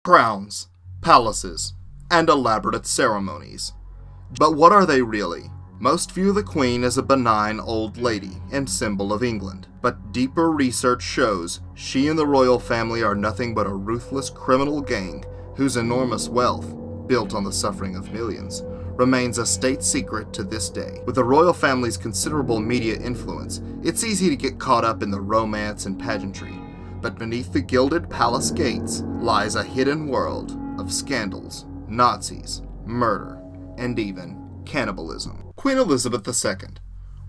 Crowns, palaces, and elaborate ceremonies. But what are they really? Most view the Queen as a benign old lady and symbol of England, but deeper research shows she and the royal family are nothing but a ruthless criminal gang whose enormous wealth, built on the suffering of millions, remains a state secret to this day. With the royal family's considerable media influence, it's easy to get caught up in the romance and pageantry, but beneath the gilded palace gates lies a hidden world of scandals, Nazis, murder, and even cannibalism. Queen Elizabeth II,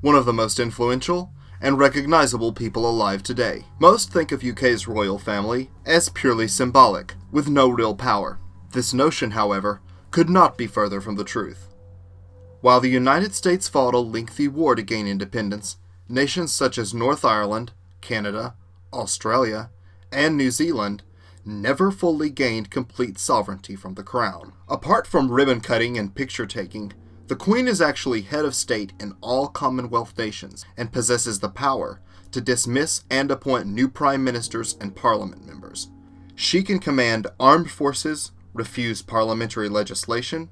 one of the most influential and recognizable people alive today. Most think of UK's royal family as purely symbolic, with no real power. This notion, however, could not be further from the truth. While the United States fought a lengthy war to gain independence, nations such as North Ireland, Canada, Australia, and New Zealand never fully gained complete sovereignty from the crown. Apart from ribbon cutting and picture taking, the Queen is actually head of state in all Commonwealth nations and possesses the power to dismiss and appoint new prime ministers and parliament members. She can command armed forces, refuse parliamentary legislation,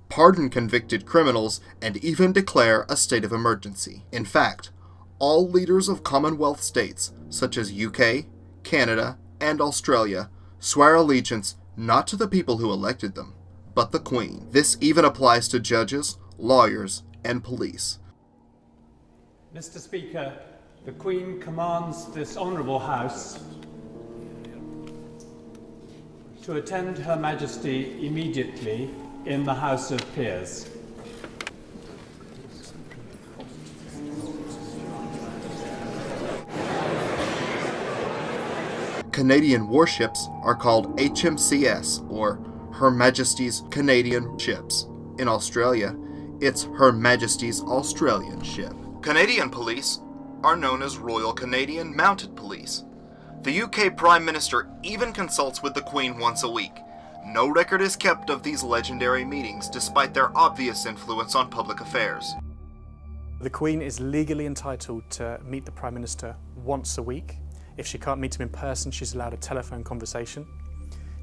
pardon convicted criminals, and even declare a state of emergency. In fact, all leaders of Commonwealth states, such as UK, Canada, and Australia, swear allegiance not to the people who elected them, but the Queen. This even applies to judges, lawyers, and police. Mr. Speaker, the Queen commands this Honourable House to attend Her Majesty immediately in the House of Peers. Canadian warships are called HMCS, or Her Majesty's Canadian Ships. In Australia, it's Her Majesty's Australian Ship. Canadian police are known as Royal Canadian Mounted Police. The UK Prime Minister even consults with the Queen once a week. No record is kept of these legendary meetings, despite their obvious influence on public affairs. The Queen is legally entitled to meet the Prime Minister once a week. If she can't meet him in person, she's allowed a telephone conversation.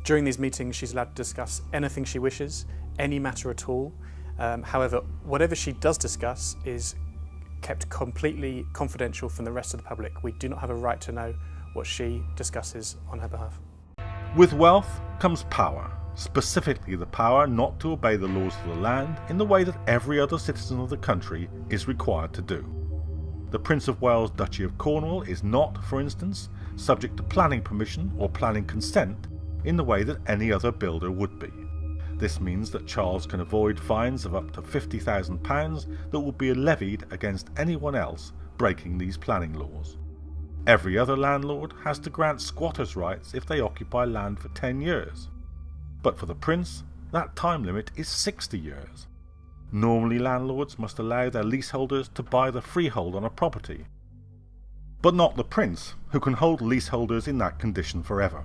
During these meetings, she's allowed to discuss anything she wishes, any matter at all. However, whatever she does discuss is kept completely confidential from the rest of the public. We do not have a right to know what she discusses on her behalf. With wealth comes power, specifically the power not to obey the laws of the land in the way that every other citizen of the country is required to do. The Prince of Wales Duchy of Cornwall is not, for instance, subject to planning permission or planning consent in the way that any other builder would be. This means that Charles can avoid fines of up to £50,000 that will be levied against anyone else breaking these planning laws. Every other landlord has to grant squatters' rights if they occupy land for 10 years. But for the Prince, that time limit is 60 years. Normally, landlords must allow their leaseholders to buy the freehold on a property. But not the Prince, who can hold leaseholders in that condition forever.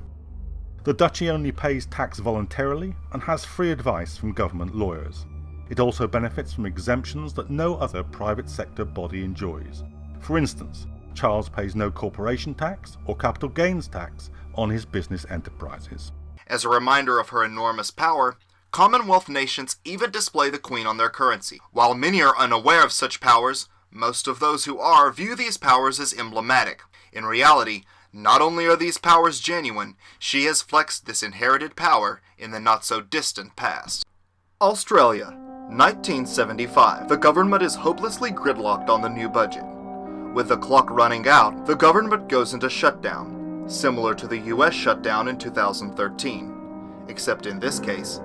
The duchy only pays tax voluntarily and has free advice from government lawyers. It also benefits from exemptions that no other private sector body enjoys. For instance, Charles pays no corporation tax or capital gains tax on his business enterprises. As a reminder of her enormous power, Commonwealth nations even display the Queen on their currency. While many are unaware of such powers, most of those who are view these powers as emblematic. In reality, not only are these powers genuine, she has flexed this inherited power in the not-so-distant past. Australia, 1975. The government is hopelessly gridlocked on the new budget. With the clock running out, the government goes into shutdown, similar to the US shutdown in 2013. Except in this case,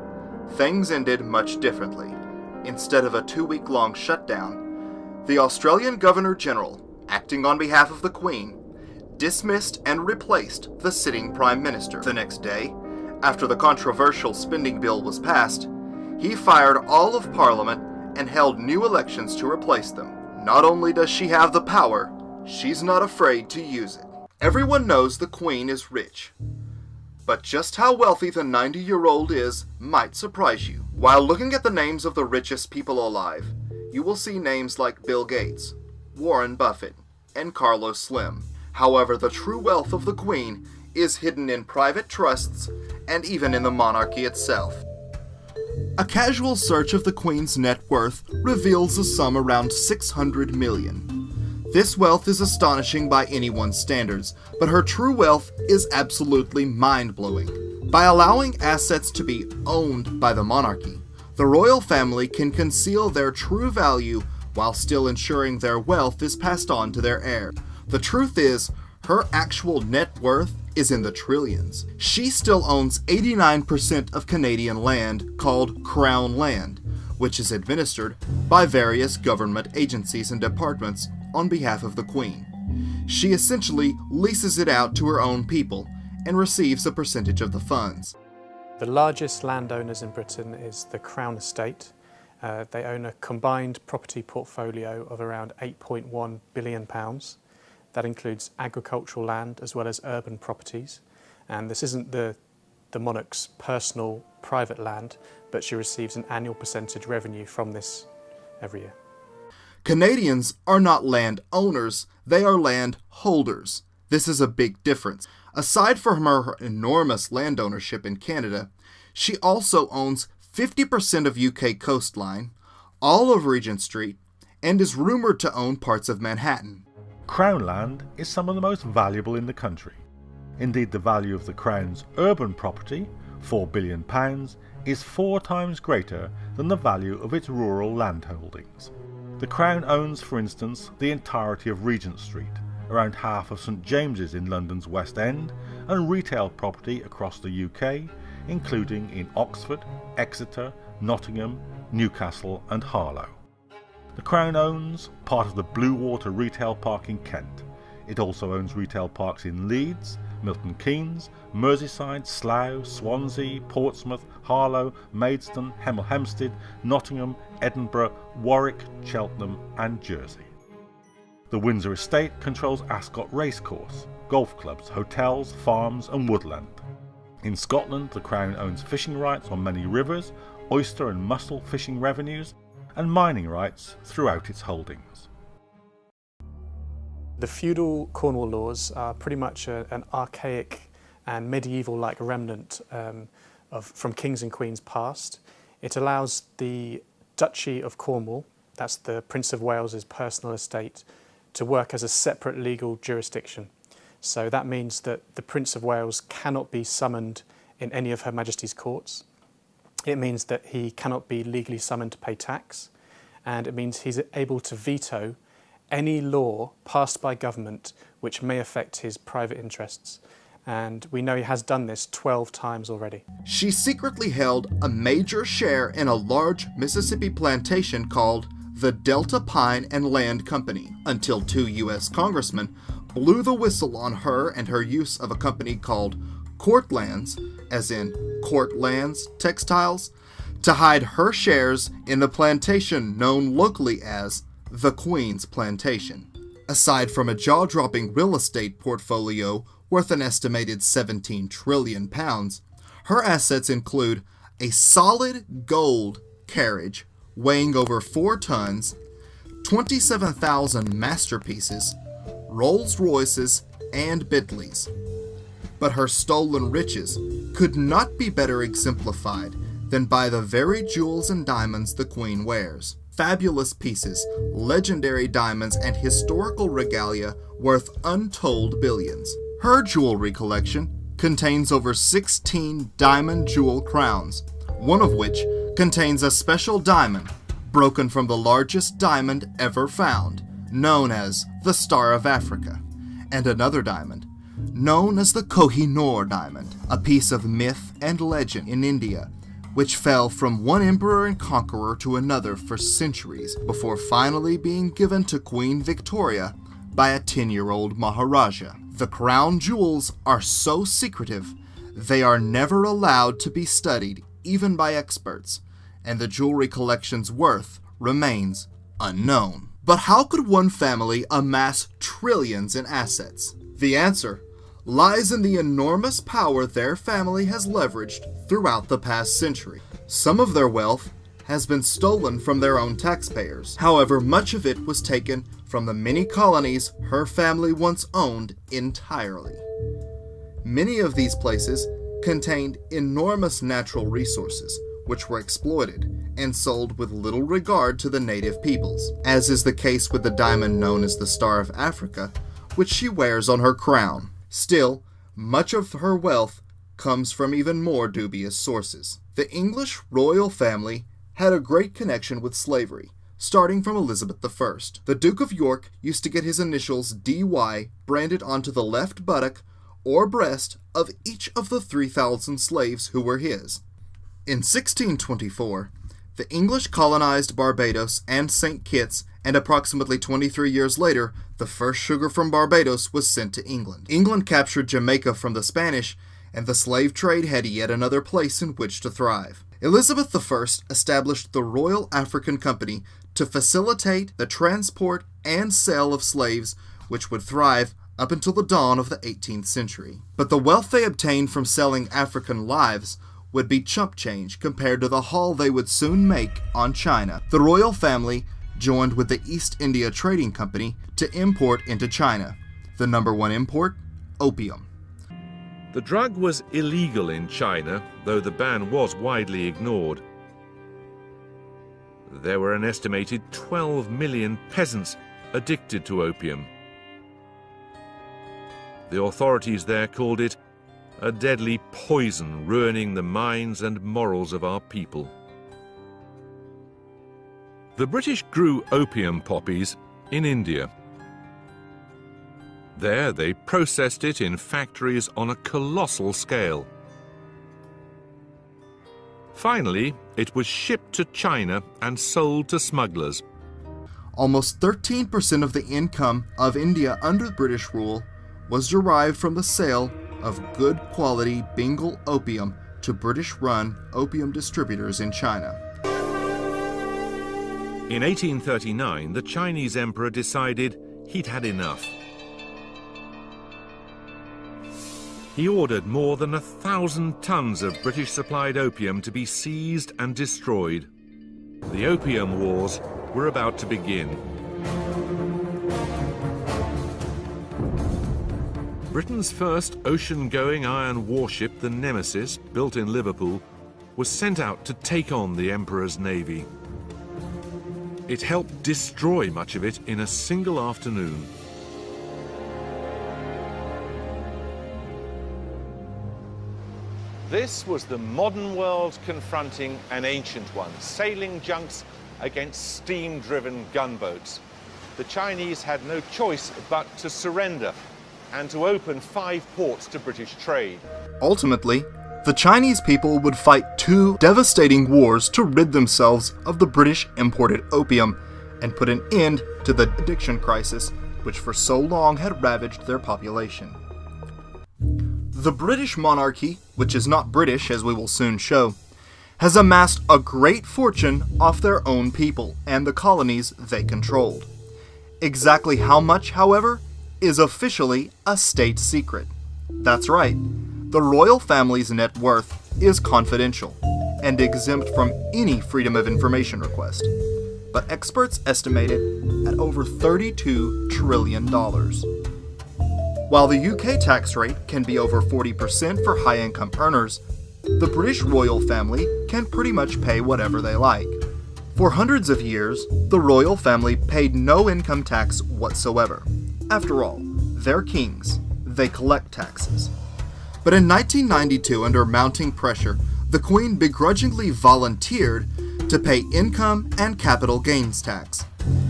things ended much differently. Instead of a 2-week-long shutdown, the Australian Governor-General, acting on behalf of the Queen, dismissed and replaced the sitting Prime Minister. The next day, after the controversial spending bill was passed, he fired all of Parliament and held new elections to replace them. Not only does she have the power, she's not afraid to use it. Everyone knows the Queen is rich. But just how wealthy the 90-year-old is might surprise you. While looking at the names of the richest people alive, you will see names like Bill Gates, Warren Buffett, and Carlos Slim. However, the true wealth of the Queen is hidden in private trusts and even in the monarchy itself. A casual search of the Queen's net worth reveals a sum around 600 million. This wealth is astonishing by anyone's standards, but her true wealth is absolutely mind-blowing. By allowing assets to be owned by the monarchy, the royal family can conceal their true value while still ensuring their wealth is passed on to their heir. The truth is, her actual net worth is in the trillions. She still owns 89% of Canadian land called Crown Land, which is administered by various government agencies and departments on behalf of the Queen. She essentially leases it out to her own people and receives a percentage of the funds. The largest landowners in Britain is the Crown Estate. They own a combined property portfolio of around £8.1 billion. That includes agricultural land as well as urban properties. And this isn't the monarch's personal private land, but she receives an annual percentage revenue from this every year. Canadians are not land owners, they are land holders. This is a big difference. Aside from her enormous land ownership in Canada, she also owns 50% of UK coastline, all of Regent Street, and is rumored to own parts of Manhattan. Crown land is some of the most valuable in the country. Indeed, the value of the Crown's urban property, £4 billion, is 4 times greater than the value of its rural land holdings. The Crown owns, for instance, the entirety of Regent Street, around half of St James's in London's West End, and retail property across the UK, including in Oxford, Exeter, Nottingham, Newcastle and Harlow. The Crown owns part of the Blue Water Retail Park in Kent. It also owns retail parks in Leeds, Milton Keynes, Merseyside, Slough, Swansea, Portsmouth, Harlow, Maidstone, Hemel Hempstead, Nottingham, Edinburgh, Warwick, Cheltenham and Jersey. The Windsor Estate controls Ascot Racecourse, golf clubs, hotels, farms and woodland. In Scotland, the Crown owns fishing rights on many rivers, oyster and mussel fishing revenues, and mining rights throughout its holdings. The feudal Cornwall laws are pretty much an archaic and medieval-like remnant from kings and queens past. It allows the Duchy of Cornwall, that's the Prince of Wales's personal estate, to work as a separate legal jurisdiction. So that means that the Prince of Wales cannot be summoned in any of Her Majesty's courts. It means that he cannot be legally summoned to pay tax, and it means he's able to veto any law passed by government which may affect his private interests. And we know he has done this 12 times already. She secretly held a major share in a large Mississippi plantation called the Delta Pine and Land Company, until 2 U.S. congressmen blew the whistle on her and her use of a company called Courtlands, as in Courtlands Textiles, to hide her shares in the plantation known locally as the Queen's Plantation. Aside from a jaw-dropping real estate portfolio worth an estimated £17 trillion, her assets include a solid gold carriage weighing over 4 tons, 27,000 masterpieces, Rolls-Royces, and Bentleys. But her stolen riches could not be better exemplified than by the very jewels and diamonds the Queen wears. Fabulous pieces, legendary diamonds, and historical regalia worth untold billions. Her jewelry collection contains over 16 diamond jewel crowns, one of which contains a special diamond broken from the largest diamond ever found, known as the Star of Africa, and another diamond, known as the Koh-i-Noor diamond, a piece of myth and legend in India, which fell from one emperor and conqueror to another for centuries before finally being given to Queen Victoria by a 10-year-old Maharaja. The crown jewels are so secretive, they are never allowed to be studied, even by experts, and the jewelry collection's worth remains unknown. But how could one family amass trillions in assets? The answer lies in the enormous power their family has leveraged throughout the past century. Some of their wealth has been stolen from their own taxpayers. However, much of it was taken from the many colonies her family once owned entirely. Many of these places contained enormous natural resources, which were exploited and sold with little regard to the native peoples, as is the case with the diamond known as the Star of Africa, which she wears on her crown. Still, much of her wealth comes from even more dubious sources. The English royal family had a great connection with slavery, starting from Elizabeth I. The Duke of York used to get his initials DY branded onto the left buttock or breast of each of the 3,000 slaves who were his. In 1624, the English colonized Barbados and St. Kitts, and approximately 23 years later, the first sugar from Barbados was sent to England. England captured Jamaica from the Spanish, and the slave trade had yet another place in which to thrive. Elizabeth I established the Royal African Company to facilitate the transport and sale of slaves, which would thrive up until the dawn of the 18th century. But the wealth they obtained from selling African lives would be chump change compared to the haul they would soon make on China. The royal family joined with the East India Trading Company to import into China. The number one import? Opium. The drug was illegal in China, though the ban was widely ignored. There were an estimated 12 million peasants addicted to opium. The authorities there called it a deadly poison ruining the minds and morals of our people. The British grew opium poppies in India. There they processed it in factories on a colossal scale. Finally, it was shipped to China and sold to smugglers. Almost 13% of the income of India under British rule was derived from the sale of good quality Bengal opium to British-run opium distributors in China. In 1839, the Chinese emperor decided he'd had enough. He ordered more than 1,000 tons of British-supplied opium to be seized and destroyed. The Opium Wars were about to begin. Britain's first ocean-going iron warship, the Nemesis, built in Liverpool, was sent out to take on the Emperor's navy. It helped destroy much of it in a single afternoon. This was the modern world confronting an ancient one, sailing junks against steam-driven gunboats. The Chinese had no choice but to surrender and to open 5 ports to British trade. Ultimately, the Chinese people would fight 2 devastating wars to rid themselves of the British imported opium and put an end to the addiction crisis which for so long had ravaged their population. The British monarchy, which is not British as we will soon show, has amassed a great fortune off their own people and the colonies they controlled. Exactly how much, however, is officially a state secret. That's right, the royal family's net worth is confidential and exempt from any freedom of information request, but experts estimate it at over $32 trillion. While the UK tax rate can be over 40% for high-income earners, the British royal family can pretty much pay whatever they like. For hundreds of years, the royal family paid no income tax whatsoever. After all, they're kings. They collect taxes. But in 1992, under mounting pressure, the Queen begrudgingly volunteered to pay income and capital gains tax.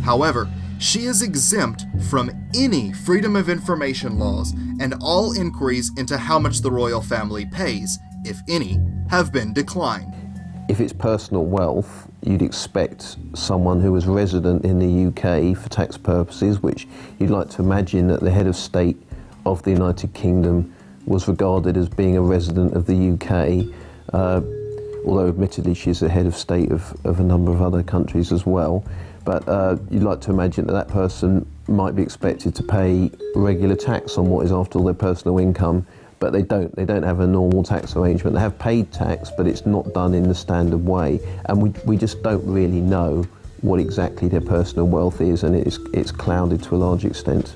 However, she is exempt from any freedom of information laws, and all inquiries into how much the royal family pays, if any, have been declined. If it's personal wealth, you'd expect someone who was resident in the UK for tax purposes, which you'd like to imagine that the head of state of the United Kingdom was regarded as being a resident of the UK, although admittedly she's the head of state of a number of other countries as well. But you'd like to imagine that that person might be expected to pay regular tax on what is after all their personal income, but they don't. They don't have a normal tax arrangement. They have paid tax, but it's not done in the standard way, and we just don't really know what exactly their personal wealth is, and it's clouded to a large extent.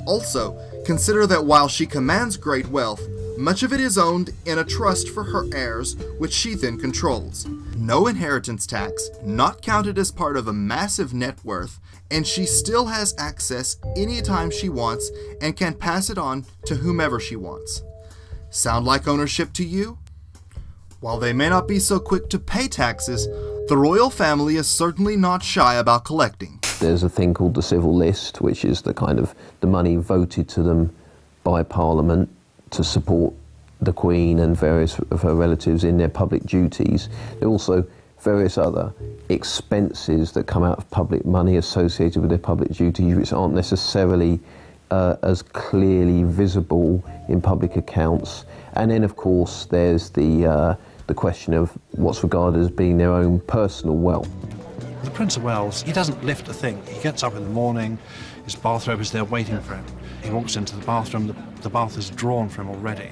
Also, consider that while she commands great wealth, Much of it is owned in a trust for her heirs, which she then controls. No inheritance tax, not counted as part of a massive net worth, and she still has access anytime she wants and can pass it on to whomever she wants. Sound like ownership to you? While they may not be so quick to pay taxes, the royal family is certainly not shy about collecting. There's a thing called the civil list, which is the money voted to them by Parliament to support the Queen and various of her relatives in their public duties. There are also various other expenses that come out of public money associated with their public duties, which aren't necessarily as clearly visible in public accounts. And then, of course, there's the question of what's regarded as being their own personal wealth. The Prince of Wales, he doesn't lift a thing. He gets up in the morning, his bathrobe is there waiting for him. He walks into the bathroom, the bath is drawn for him already.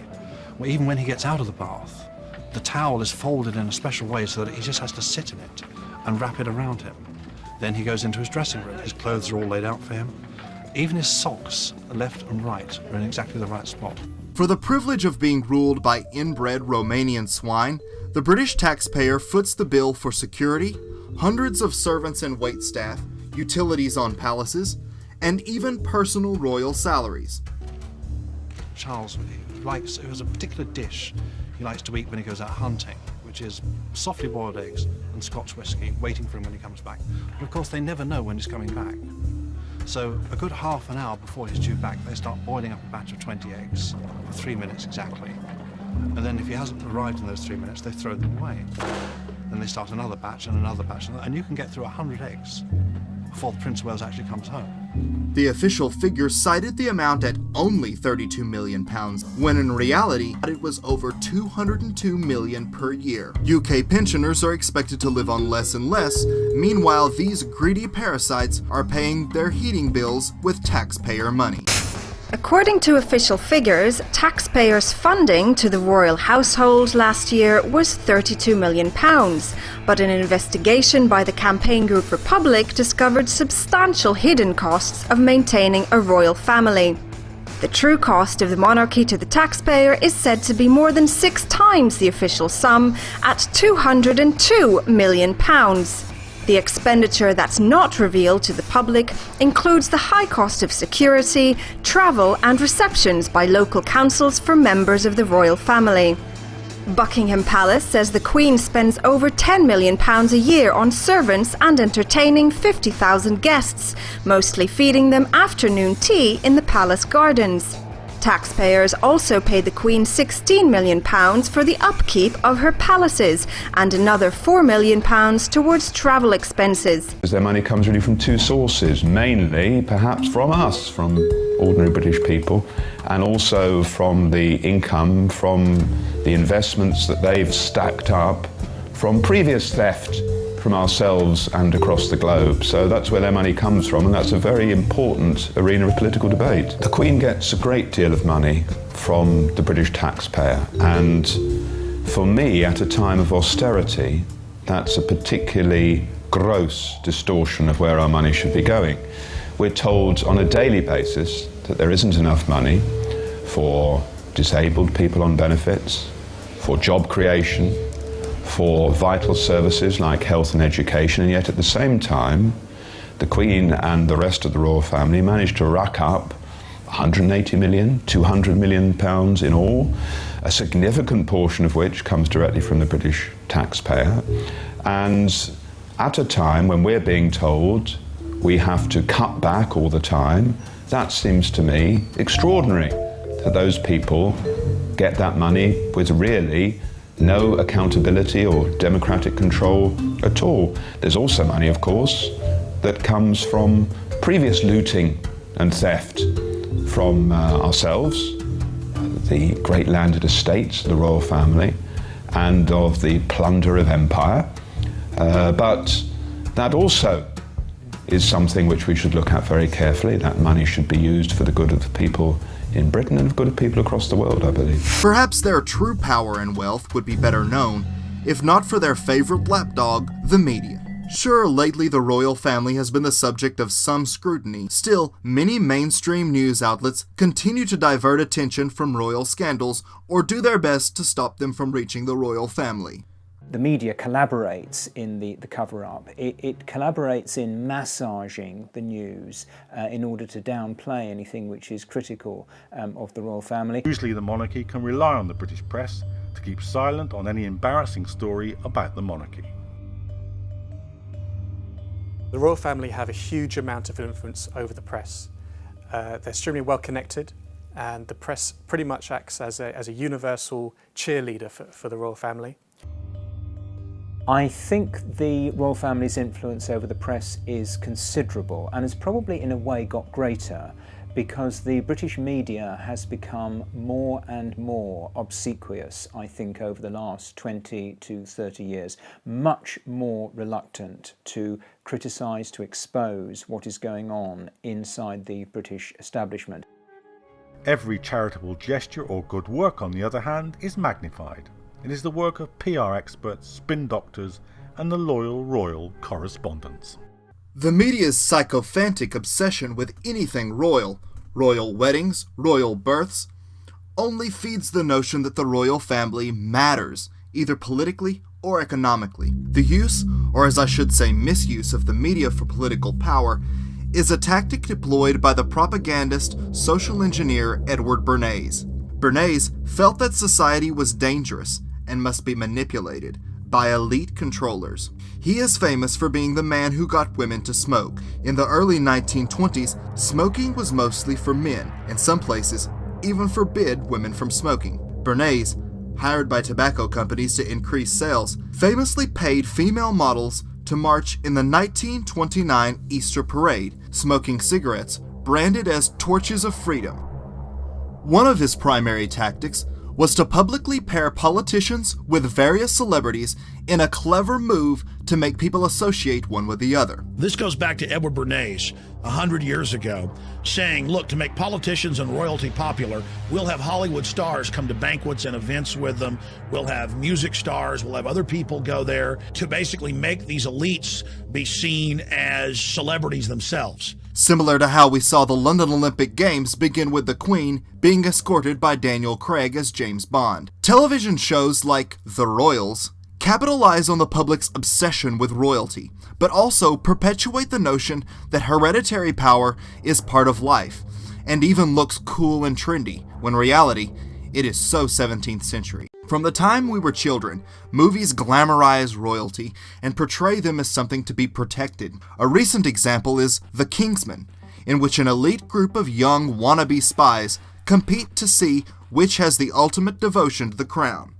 Well, even when he gets out of the bath, the towel is folded in a special way so that he just has to sit in it and wrap it around him. Then he goes into his dressing room. His clothes are all laid out for him. Even his socks, left and right, are in exactly the right spot. For the privilege of being ruled by inbred Romanian swine, the British taxpayer foots the bill for security, hundreds of servants and waitstaff, utilities on palaces, and even personal royal salaries. Charles has a particular dish he likes to eat when he goes out hunting, which is softly boiled eggs and Scotch whisky, waiting for him when he comes back. But of course they never know when he's coming back. So a good half an hour before he's due back, they start boiling up a batch of 20 eggs for 3 minutes exactly. And then if he hasn't arrived in those 3 minutes, they throw them away. Then they start another batch and another batch, and you can get through 100 eggs before the Prince of Wales actually comes home. The official figure cited the amount at only £32 million, when in reality it was over £202 million per year. UK pensioners are expected to live on less and less, meanwhile these greedy parasites are paying their heating bills with taxpayer money. According to official figures, taxpayers' funding to the royal household last year was £32 million, but an investigation by the campaign group Republic discovered substantial hidden costs of maintaining a royal family. The true cost of the monarchy to the taxpayer is said to be more than 6 times the official sum at £202 million. The expenditure that's not revealed to the public includes the high cost of security, travel and receptions by local councils for members of the royal family. Buckingham Palace says the Queen spends over £10 million a year on servants and entertaining 50,000 guests, mostly feeding them afternoon tea in the palace gardens. Taxpayers also pay the Queen £16 million for the upkeep of her palaces and another £4 million towards travel expenses. Their money comes really from 2 sources, mainly perhaps from us, from ordinary British people, and also from the income from the investments that they've stacked up from previous theft from ourselves and across the globe. So that's where their money comes from, and that's a very important arena of political debate. The Queen gets a great deal of money from the British taxpayer, and for me, at a time of austerity, that's a particularly gross distortion of where our money should be going. We're told on a daily basis that there isn't enough money for disabled people on benefits, for job creation, for vital services like health and education, and yet at the same time the Queen and the rest of the royal family managed to rack up 180 million, 200 million pounds in all, a significant portion of which comes directly from the British taxpayer. And at a time when we're being told we have to cut back all the time, that seems to me extraordinary, that those people get that money with really no accountability or democratic control at all. There's also money, of course, that comes from previous looting and theft from ourselves, the great landed estates of the royal family, and of the plunder of empire. But that also is something which we should look at very carefully. That money should be used for the good of the people in Britain and of good of people across the world, I believe. Perhaps their true power and wealth would be better known if not for their favorite lapdog, the media. Sure, lately the royal family has been the subject of some scrutiny. Still, many mainstream news outlets continue to divert attention from royal scandals or do their best to stop them from reaching the royal family. The media collaborates in the cover-up. It collaborates in massaging the news in order to downplay anything which is critical of the royal family. Usually the monarchy can rely on the British press to keep silent on any embarrassing story about the monarchy. The royal family have a huge amount of influence over the press. They're extremely well connected, and the press pretty much acts as a universal cheerleader for the royal family. I think the royal family's influence over the press is considerable and has probably in a way got greater because the British media has become more and more obsequious, I think, over the last 20 to 30 years, much more reluctant to criticise, to expose what is going on inside the British establishment. Every charitable gesture or good work, on the other hand, is magnified. It is the work of PR experts, spin doctors, and the loyal royal correspondents. The media's sycophantic obsession with anything royal, royal weddings, royal births, only feeds the notion that the royal family matters, either politically or economically. The use, or as I should say misuse, of the media for political power is a tactic deployed by the propagandist social engineer Edward Bernays. Bernays felt that society was dangerous and must be manipulated by elite controllers. He is famous for being the man who got women to smoke. In the early 1920s, smoking was mostly for men, and some places even forbid women from smoking. Bernays, hired by tobacco companies to increase sales, famously paid female models to march in the 1929 Easter Parade, smoking cigarettes branded as torches of freedom. One of his primary tactics was to publicly pair politicians with various celebrities in a clever move to make people associate one with the other. This goes back to Edward Bernays 100 years ago, saying, look, to make politicians and royalty popular, we'll have Hollywood stars come to banquets and events with them. We'll have music stars. We'll have other people go there to basically make these elites be seen as celebrities themselves. Similar to how we saw the London Olympic Games begin with the Queen being escorted by Daniel Craig as James Bond. Television shows like The Royals capitalize on the public's obsession with royalty, but also perpetuate the notion that hereditary power is part of life, and even looks cool and trendy, when in reality, it is so 17th century. From the time we were children, movies glamorize royalty and portray them as something to be protected. A recent example is The Kingsman, in which an elite group of young wannabe spies compete to see which has the ultimate devotion to the crown.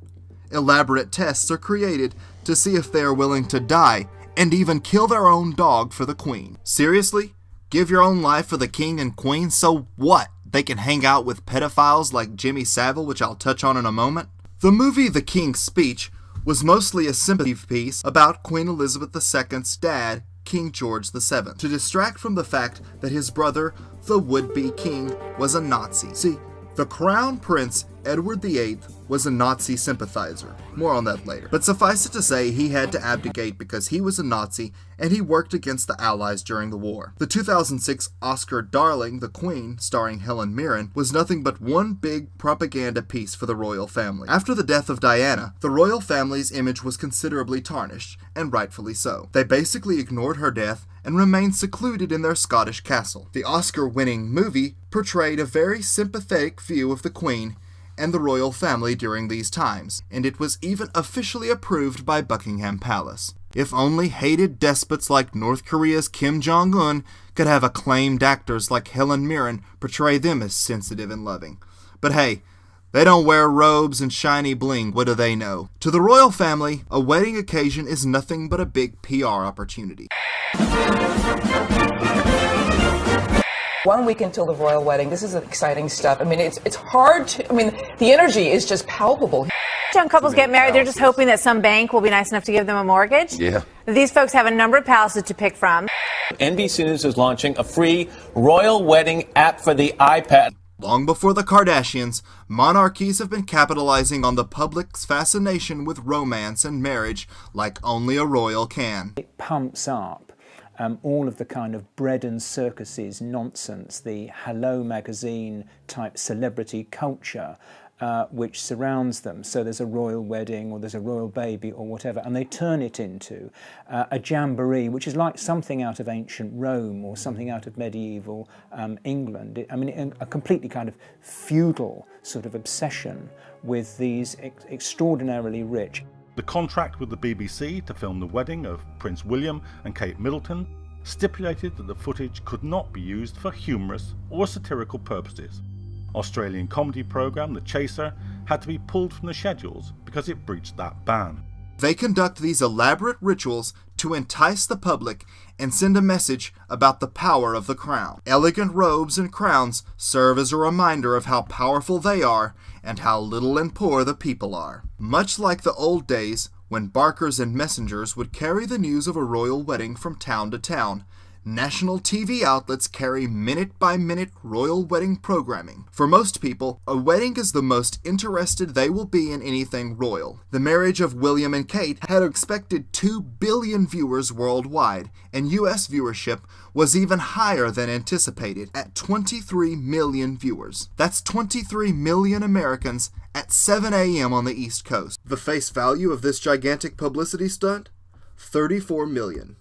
Elaborate tests are created to see if they are willing to die and even kill their own dog for the queen. Seriously? Give your own life for the king and queen, so what? They can hang out with pedophiles like Jimmy Savile, which I'll touch on in a moment? The movie The King's Speech was mostly a sympathy piece about Queen Elizabeth II's dad, King George VII, to distract from the fact that his brother, the would-be king, was a Nazi. See, the Crown Prince Edward VIII was a Nazi sympathizer. More on that later. But suffice it to say, he had to abdicate because he was a Nazi and he worked against the Allies during the war. The 2006 Oscar darling, The Queen, starring Helen Mirren, was nothing but one big propaganda piece for the royal family. After the death of Diana, the royal family's image was considerably tarnished, and rightfully so. They basically ignored her death and remained secluded in their Scottish castle. The Oscar-winning movie portrayed a very sympathetic view of the Queen and the royal family during these times, and it was even officially approved by Buckingham Palace. If only hated despots like North Korea's Kim Jong-un could have acclaimed actors like Helen Mirren portray them as sensitive and loving. But hey, they don't wear robes and shiny bling, what do they know? To the royal family, a wedding occasion is nothing but a big PR opportunity. 1 week until the royal wedding. This is exciting stuff. I mean, it's hard to, I mean, the energy is just palpable. Young couples get married, they're just hoping that some bank will be nice enough to give them a mortgage. Yeah. These folks have a number of palaces to pick from. NBC News is launching a free royal wedding app for the iPad. Long before the Kardashians, monarchies have been capitalizing on the public's fascination with romance and marriage like only a royal can. It pumps up all of the kind of bread and circuses nonsense, the Hello magazine type celebrity culture which surrounds them. So there's a royal wedding or there's a royal baby or whatever, and they turn it into a jamboree, which is like something out of ancient Rome or something out of medieval England. A completely kind of feudal sort of obsession with these extraordinarily rich. The contract with the BBC to film the wedding of Prince William and Kate Middleton stipulated that the footage could not be used for humorous or satirical purposes. Australian comedy programme The Chaser had to be pulled from the schedules because it breached that ban. They conduct these elaborate rituals to entice the public and send a message about the power of the crown. Elegant robes and crowns serve as a reminder of how powerful they are and how little and poor the people are. Much like the old days when barkers and messengers would carry the news of a royal wedding from town to town, national TV outlets carry minute-by-minute royal wedding programming. For most people, a wedding is the most interested they will be in anything royal. The marriage of William and Kate had expected 2 billion viewers worldwide, and US viewership was even higher than anticipated at 23 million viewers. That's 23 million Americans at 7 a.m. on the East Coast. The face value of this gigantic publicity stunt? $34 million.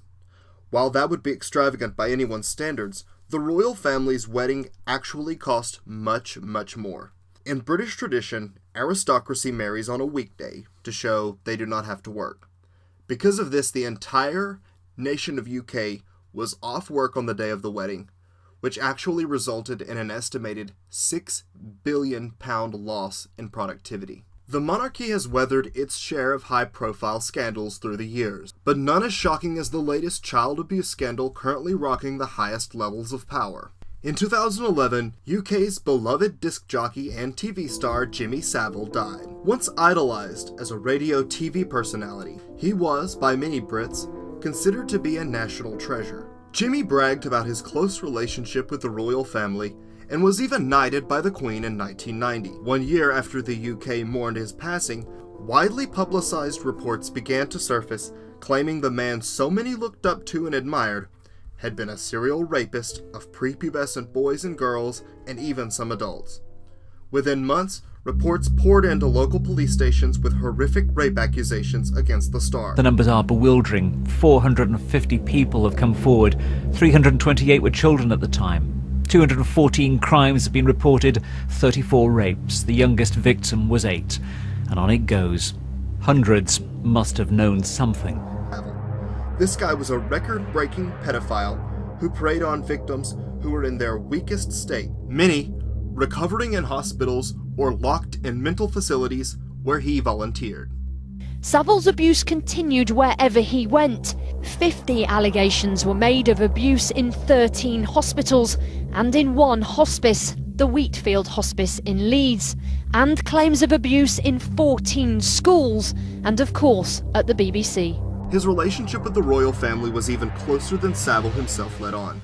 While that would be extravagant by anyone's standards, the royal family's wedding actually cost much, much more. In British tradition, aristocracy marries on a weekday to show they do not have to work. Because of this, the entire nation of UK was off work on the day of the wedding, which actually resulted in an estimated £6 billion loss in productivity. The monarchy has weathered its share of high-profile scandals through the years, but none as shocking as the latest child abuse scandal currently rocking the highest levels of power. In 2011, UK's beloved disc jockey and TV star Jimmy Savile died. Once idolized as a radio TV personality, he was, by many Brits, considered to be a national treasure. Jimmy bragged about his close relationship with the royal family and was even knighted by the Queen in 1990. 1 year after the UK mourned his passing, widely publicized reports began to surface claiming the man so many looked up to and admired had been a serial rapist of prepubescent boys and girls and even some adults. Within months, reports poured into local police stations with horrific rape accusations against the star. The numbers are bewildering. 450 people have come forward. 328 were children at the time. 214 crimes have been reported, 34 rapes. The youngest victim was 8. And on it goes. Hundreds must have known something. This guy was a record-breaking pedophile who preyed on victims who were in their weakest state, many recovering in hospitals or locked in mental facilities where he volunteered. Savile's abuse continued wherever he went. 50 allegations were made of abuse in 13 hospitals and in one hospice, the Wheatfield Hospice in Leeds, and claims of abuse in 14 schools and, of course, at the BBC. His relationship with the royal family was even closer than Savile himself let on.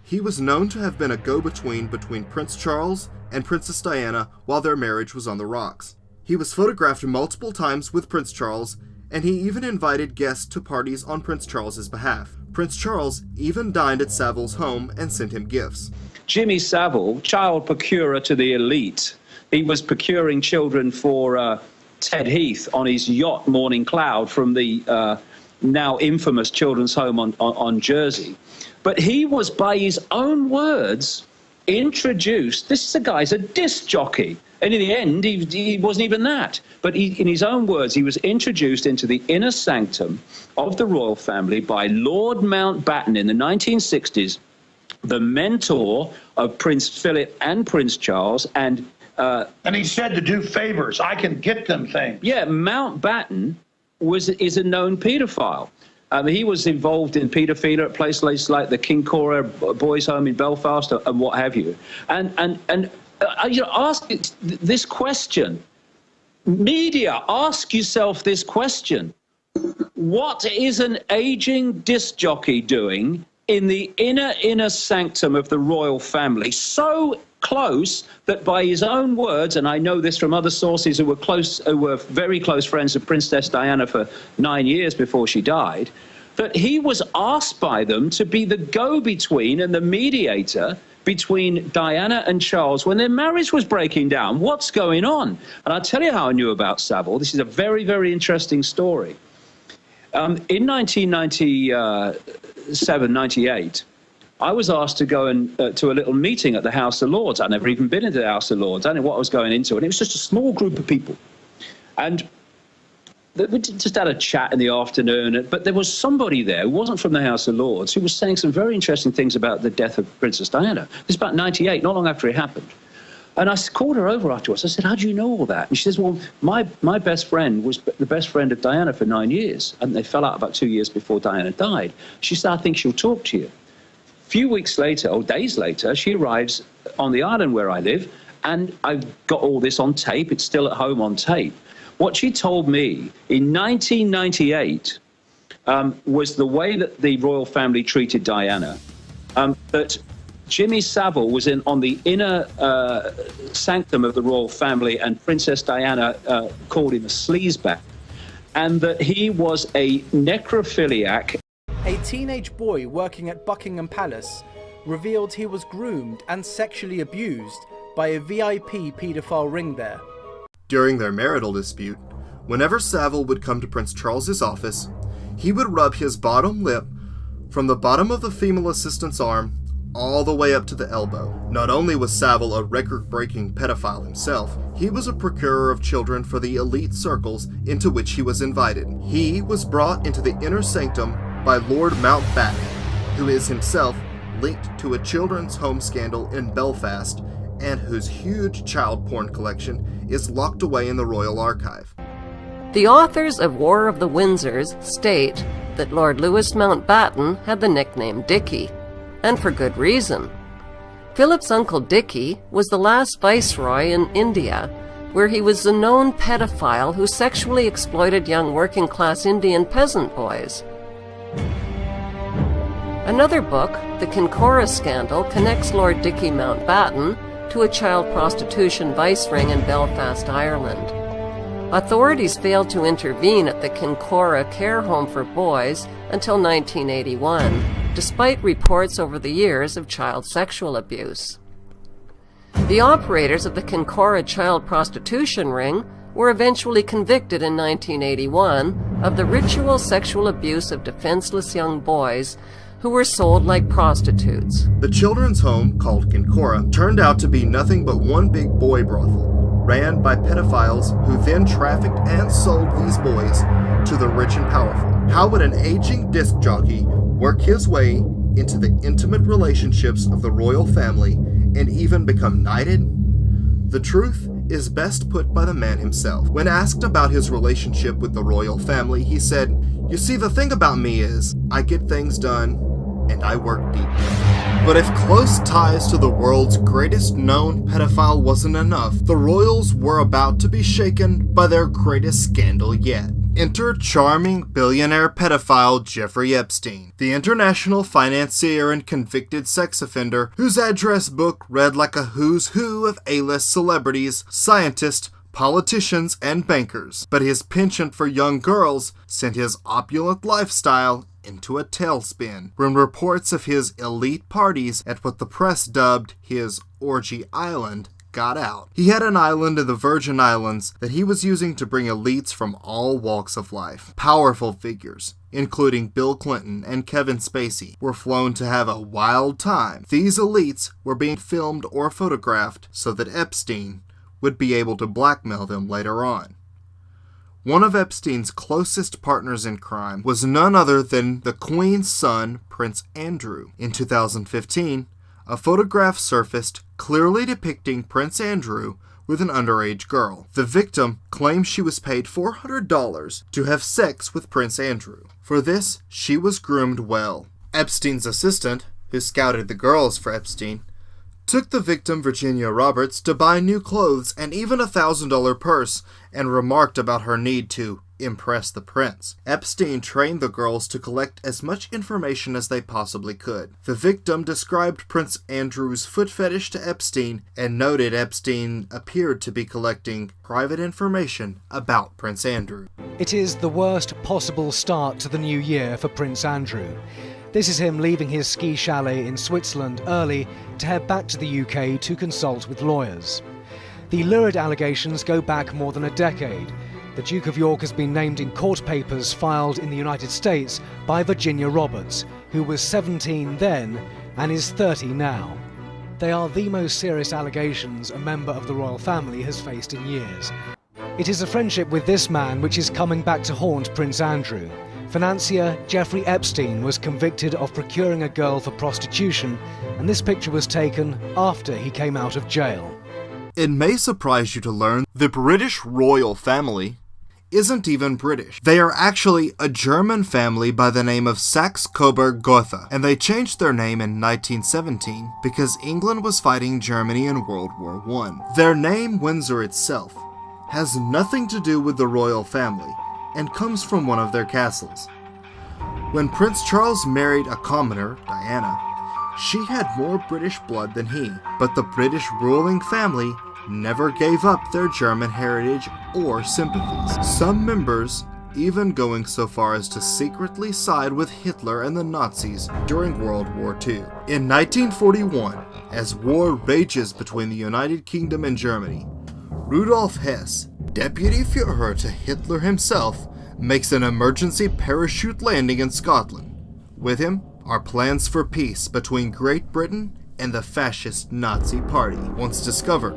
He was known to have been a go-between between Prince Charles and Princess Diana while their marriage was on the rocks. He was photographed multiple times with Prince Charles, and he even invited guests to parties on Prince Charles's behalf. Prince Charles even dined at Savile's home and sent him gifts. Jimmy Savile, child procurer to the elite. He was procuring children for Ted Heath on his yacht Morning Cloud from the now infamous children's home on Jersey. But he was, by his own words, introduced. This guy's a disc jockey. And in the end, he wasn't even that. But in his own words, he was introduced into the inner sanctum of the royal family by Lord Mountbatten in the 1960s, the mentor of Prince Philip and Prince Charles. And he said to do favors. I can get them things. Yeah, Mountbatten is a known paedophile. He was involved in paedophilia at places like the King Cora Boys Home in Belfast and what have you. Ask this question. Media, ask yourself this question. What is an aging disc jockey doing in the inner sanctum of the royal family, so close that by his own words, and I know this from other sources who were very close friends of Princess Diana for 9 years before she died, that he was asked by them to be the go-between and the mediator between Diana and Charles when their marriage was breaking down. What's going on? And I'll tell you how I knew about Savile. This is a very, very interesting story. In 1997, 98, I was asked to go to a little meeting at the House of Lords. I'd never even been into the House of Lords. I didn't know what I was going into. And it was just a small group of people. And we just had a chat in the afternoon, but there was somebody there who wasn't from the House of Lords who was saying some very interesting things about the death of Princess Diana. This was about 98, not long after it happened. And I called her over afterwards. I said, how do you know all that? And she says, well, my best friend was the best friend of Diana for 9 years, and they fell out about 2 years before Diana died. She said, I think she'll talk to you. A few weeks later, or days later, she arrives on the island where I live, and I've got all this on tape. It's still at home on tape. What she told me in 1998 was the way that the royal family treated Diana, that Jimmy Savile was on the inner sanctum of the royal family, and Princess Diana called him a sleazebag, and that he was a necrophiliac. A teenage boy working at Buckingham Palace revealed he was groomed and sexually abused by a VIP paedophile ring there. During their marital dispute, whenever Savile would come to Prince Charles's office, he would rub his bottom lip from the bottom of the female assistant's arm all the way up to the elbow. Not only was Savile a record-breaking pedophile himself, he was a procurer of children for the elite circles into which he was invited. He was brought into the inner sanctum by Lord Mountbatten, who is himself linked to a children's home scandal in Belfast and whose huge child porn collection is locked away in the Royal Archive. The authors of War of the Windsors state that Lord Louis Mountbatten had the nickname Dickie, and for good reason. Philip's uncle Dickie was the last viceroy in India, where he was a known pedophile who sexually exploited young working-class Indian peasant boys. Another book, The Kincora Scandal, connects Lord Dickie Mountbatten to a child prostitution vice ring in Belfast, Ireland. Authorities failed to intervene at the Kincora Care Home for Boys until 1981, despite reports over the years of child sexual abuse. The operators of the Kincora child prostitution ring were eventually convicted in 1981 of the ritual sexual abuse of defenseless young boys who were sold like prostitutes. The children's home, called Kincora, turned out to be nothing but one big boy brothel, ran by pedophiles who then trafficked and sold these boys to the rich and powerful. How would an aging disc jockey work his way into the intimate relationships of the royal family and even become knighted? The truth is best put by the man himself. When asked about his relationship with the royal family, he said, "You see, the thing about me is, I get things done, and I work deeply." But if close ties to the world's greatest known pedophile wasn't enough, the royals were about to be shaken by their greatest scandal yet. Enter charming billionaire pedophile Jeffrey Epstein, the international financier and convicted sex offender whose address book read like a who's who of A-list celebrities, scientists, politicians, and bankers. But his penchant for young girls sent his opulent lifestyle into a tailspin when reports of his elite parties at what the press dubbed his orgy island got out. He had an island in the Virgin Islands that he was using to bring elites from all walks of life. Powerful figures, including Bill Clinton and Kevin Spacey, were flown to have a wild time. These elites were being filmed or photographed so that Epstein would be able to blackmail them later on. One of Epstein's closest partners in crime was none other than the Queen's son, Prince Andrew. In 2015, a photograph surfaced clearly depicting Prince Andrew with an underage girl. The victim claimed she was paid $400 to have sex with Prince Andrew. For this, she was groomed well. Epstein's assistant, who scouted the girls for Epstein, took the victim, Virginia Roberts, to buy new clothes and even a $1,000 purse, and remarked about her need to impress the prince. Epstein trained the girls to collect as much information as they possibly could. The victim described Prince Andrew's foot fetish to Epstein and noted Epstein appeared to be collecting private information about Prince Andrew. It is the worst possible start to the new year for Prince Andrew. This is him leaving his ski chalet in Switzerland early to head back to the UK to consult with lawyers. The lurid allegations go back more than a decade. The Duke of York has been named in court papers filed in the United States by Virginia Roberts, who was 17 then and is 30 now. They are the most serious allegations a member of the royal family has faced in years. It is a friendship with this man which is coming back to haunt Prince Andrew. Financier Jeffrey Epstein was convicted of procuring a girl for prostitution, and this picture was taken after he came out of jail. It may surprise you to learn the British royal family isn't even British. They are actually a German family by the name of Saxe-Coburg-Gotha, and they changed their name in 1917 because England was fighting Germany in World War I. Their name, Windsor itself, has nothing to do with the royal family and comes from one of their castles. When Prince Charles married a commoner, Diana, she had more British blood than he, but the British ruling family never gave up their German heritage or sympathies. Some members even going so far as to secretly side with Hitler and the Nazis during World War II. In 1941, as war rages between the United Kingdom and Germany, Rudolf Hess, deputy Führer to Hitler himself, makes an emergency parachute landing in Scotland. With him are plans for peace between Great Britain and the fascist Nazi Party. Once discovered,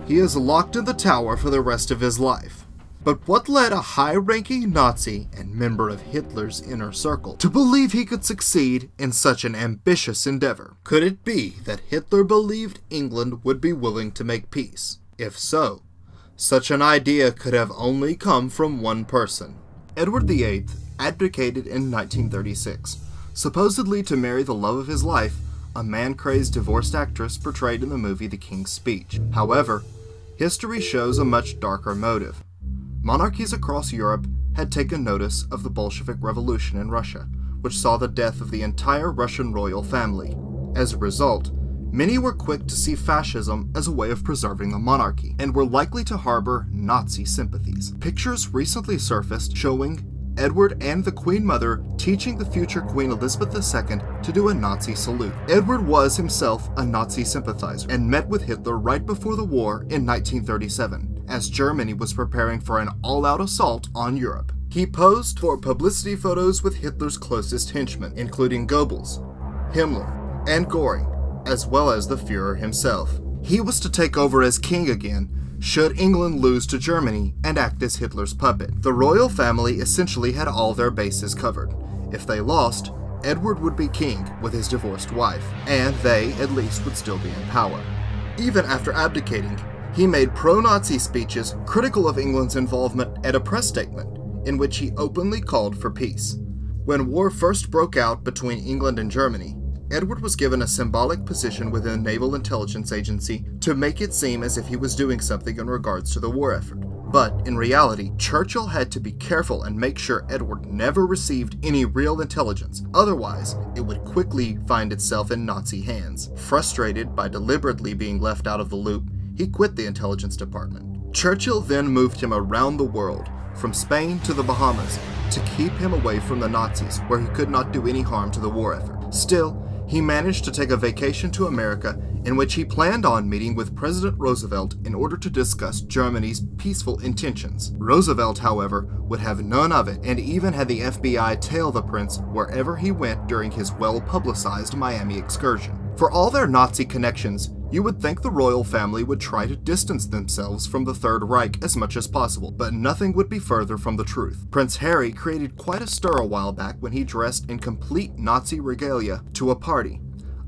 he is locked in the tower for the rest of his life. But what led a high-ranking Nazi and member of Hitler's inner circle to believe he could succeed in such an ambitious endeavor? Could it be that Hitler believed England would be willing to make peace? If so, such an idea could have only come from one person. Edward VIII abdicated in 1936, supposedly to marry the love of his life, a man-crazed divorced actress portrayed in the movie The King's Speech. However, history shows a much darker motive. Monarchies across Europe had taken notice of the Bolshevik Revolution in Russia, which saw the death of the entire Russian royal family. As a result, many were quick to see fascism as a way of preserving the monarchy, and were likely to harbor Nazi sympathies. Pictures recently surfaced showing Edward and the Queen Mother teaching the future Queen Elizabeth II to do a Nazi salute. Edward was himself a Nazi sympathizer and met with Hitler right before the war in 1937, as Germany was preparing for an all-out assault on Europe. He posed for publicity photos with Hitler's closest henchmen, including Goebbels, Himmler, and Göring, as well as the Führer himself. He was to take over as king again should England lose to Germany and act as Hitler's puppet. The royal family essentially had all their bases covered. If they lost, Edward would be king with his divorced wife, and they, at least, would still be in power. Even after abdicating, he made pro-Nazi speeches critical of England's involvement at a press statement, in which he openly called for peace. When war first broke out between England and Germany, Edward was given a symbolic position within the Naval Intelligence Agency to make it seem as if he was doing something in regards to the war effort. But in reality, Churchill had to be careful and make sure Edward never received any real intelligence, otherwise it would quickly find itself in Nazi hands. Frustrated by deliberately being left out of the loop, he quit the intelligence department. Churchill then moved him around the world, from Spain to the Bahamas, to keep him away from the Nazis, where he could not do any harm to the war effort. Still, he managed to take a vacation to America in which he planned on meeting with President Roosevelt in order to discuss Germany's peaceful intentions. Roosevelt, however, would have none of it and even had the FBI tail the prince wherever he went during his well-publicized Miami excursion. For all their Nazi connections, you would think the royal family would try to distance themselves from the Third Reich as much as possible, but nothing would be further from the truth. Prince Harry created quite a stir a while back when he dressed in complete Nazi regalia to a party.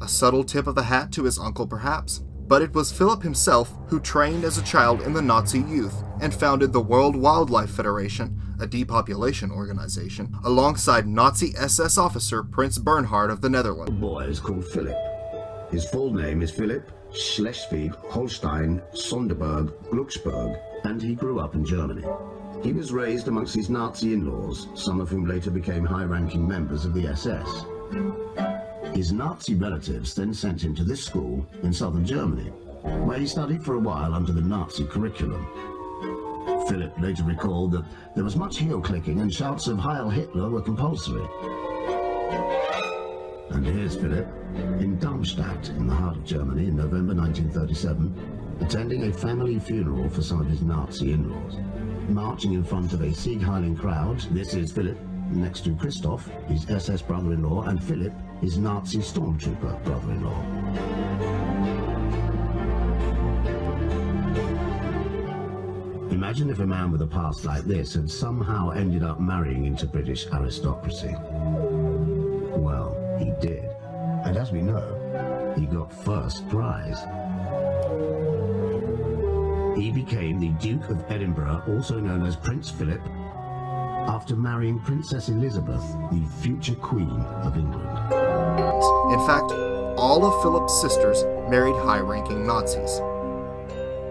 A subtle tip of the hat to his uncle perhaps, but it was Philip himself who trained as a child in the Nazi youth and founded the World Wildlife Federation, a depopulation organization, alongside Nazi SS officer Prince Bernhard of the Netherlands. The boy is called Philip. His full name is Philip Schleswig-Holstein Sonderburg Glucksburg, and he grew up in Germany. He was raised amongst his Nazi in-laws, some of whom later became high-ranking members of the SS. His Nazi relatives then sent him to this school in southern Germany, where he studied for a while under the Nazi curriculum. Philip later recalled that there was much heel-clicking and shouts of Heil Hitler were compulsory. And here's Philip, in Darmstadt, in the heart of Germany, in November 1937, attending a family funeral for some of his Nazi in-laws. Marching in front of a Sieg-heiling crowd, this is Philip, next to Christoph, his SS brother-in-law, and Philip, his Nazi stormtrooper brother-in-law. Imagine if a man with a past like this had somehow ended up marrying into British aristocracy. Well, he did. And as we know, he got first prize. He became the Duke of Edinburgh, also known as Prince Philip, after marrying Princess Elizabeth, the future Queen of England. In fact, all of Philip's sisters married high-ranking Nazis.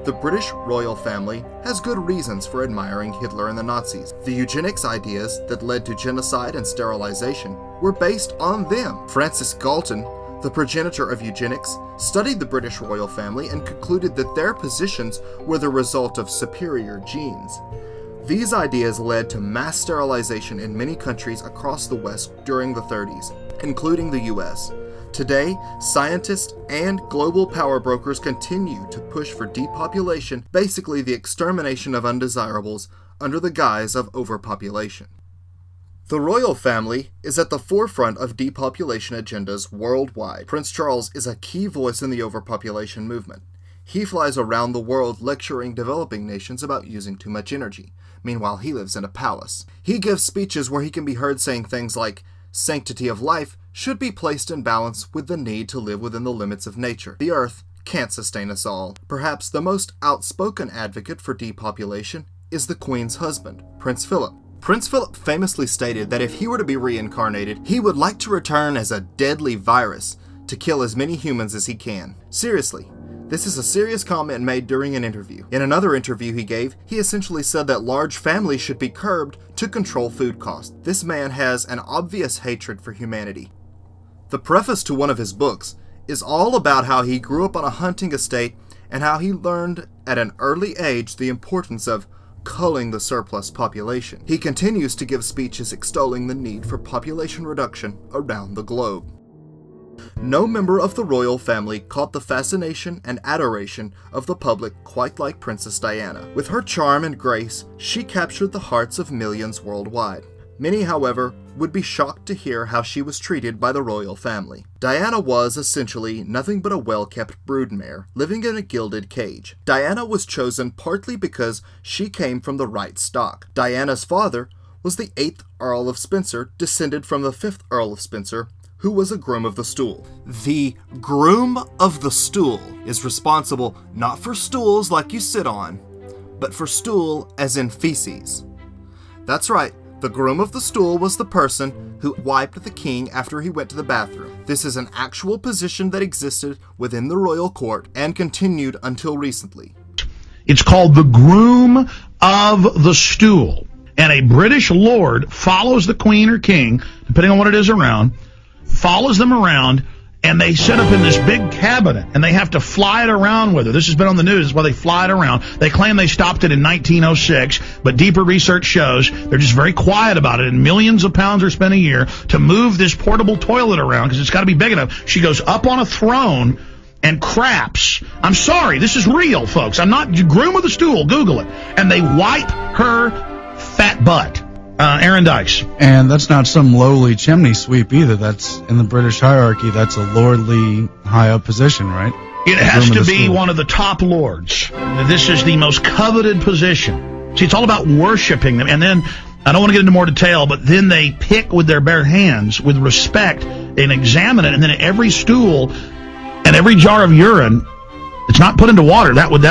The British royal family has good reasons for admiring Hitler and the Nazis. The eugenics ideas that led to genocide and sterilization were based on them. Francis Galton, the progenitor of eugenics, studied the British royal family and concluded that their positions were the result of superior genes. These ideas led to mass sterilization in many countries across the West during the 30s, including the US. Today, scientists and global power brokers continue to push for depopulation, basically the extermination of undesirables, under the guise of overpopulation. The royal family is at the forefront of depopulation agendas worldwide. Prince Charles is a key voice in the overpopulation movement. He flies around the world lecturing developing nations about using too much energy. Meanwhile, he lives in a palace. He gives speeches where he can be heard saying things like, "Sanctity of life should be placed in balance with the need to live within the limits of nature. The earth can't sustain us all." Perhaps the most outspoken advocate for depopulation is the Queen's husband, Prince Philip. Prince Philip famously stated that if he were to be reincarnated, he would like to return as a deadly virus to kill as many humans as he can. Seriously, this is a serious comment made during an interview. In another interview he gave, he essentially said that large families should be curbed to control food costs. This man has an obvious hatred for humanity. The preface to one of his books is all about how he grew up on a hunting estate and how he learned at an early age the importance of culling the surplus population. He continues to give speeches extolling the need for population reduction around the globe. No member of the royal family caught the fascination and adoration of the public quite like Princess Diana. With her charm and grace, she captured the hearts of millions worldwide. Many, however, would be shocked to hear how she was treated by the royal family. Diana was, essentially, nothing but a well-kept broodmare, living in a gilded cage. Diana was chosen partly because she came from the right stock. Diana's father was the 8th Earl of Spencer, descended from the 5th Earl of Spencer, who was a groom of the stool. The groom of the stool is responsible not for stools like you sit on, but for stool as in feces. That's right, the groom of the stool was the person who wiped the king after he went to the bathroom. This is an actual position that existed within the royal court and continued until recently. It's called the groom of the stool. And a British lord follows the queen or king, depending on what it is around, follows them around, and they set up in this big cabinet, and they have to fly it around with her. This has been on the news. That's why they fly it around. They claim they stopped it in 1906, but deeper research shows they're just very quiet about it, and millions of pounds are spent a year to move this portable toilet around because it's got to be big enough. She goes up on a throne and craps. I'm sorry, this is real, folks. I'm not groom of the stool. Google it. And they wipe her fat butt. Aaron Dykes. And that's not some lowly chimney sweep either. That's in the British hierarchy. That's a lordly high up position, right? It has to be one of the top lords. This is the most coveted position. See, it's all about worshiping them. And then, I don't want to get into more detail, but then they pick with their bare hands with respect and examine it. And then every stool and every jar of urine, it's not put into water. That would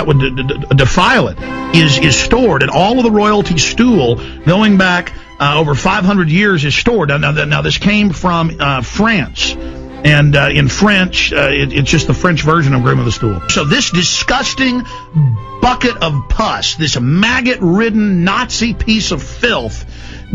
defile it. Is stored, and all of the royalty stool going back over 500 years is stored. Now this came from France, And in French, it's just the French version of Groom of the Stool. So this disgusting bucket of pus, this maggot-ridden Nazi piece of filth,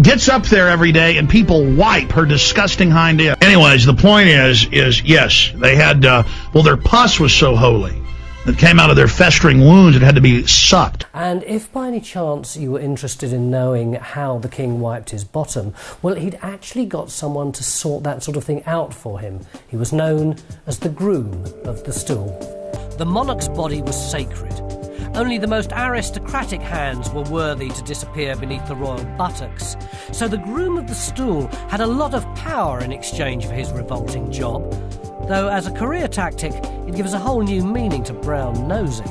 gets up there every day, and people wipe her disgusting hind end. Anyways, the point is yes, they had, their pus was so holy. It came out of their festering wounds. It had to be sucked. And if by any chance you were interested in knowing how the king wiped his bottom, well, he'd actually got someone to sort that sort of thing out for him. He was known as the Groom of the Stool. The monarch's body was sacred. Only the most aristocratic hands were worthy to disappear beneath the royal buttocks. So the Groom of the Stool had a lot of power in exchange for his revolting job. Though as a career tactic, it gives a whole new meaning to brown nosing.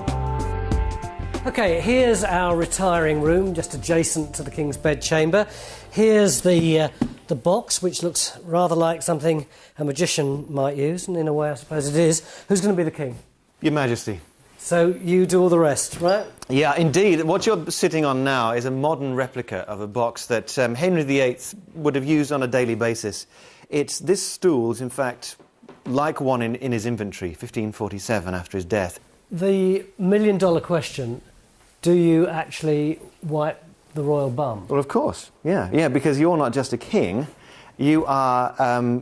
OK, here's our retiring room, just adjacent to the King's bedchamber. Here's the box, which looks rather like something a magician might use, and in a way I suppose it is. Who's going to be the King? Your Majesty. So you do all the rest, right? Yeah, indeed. What you're sitting on now is a modern replica of a box that Henry VIII would have used on a daily basis. This stool is, in fact, like one in his inventory, 1547, after his death. The million-dollar question, do you actually wipe the royal bum? Well, of course, yeah, because you're not just a king, you are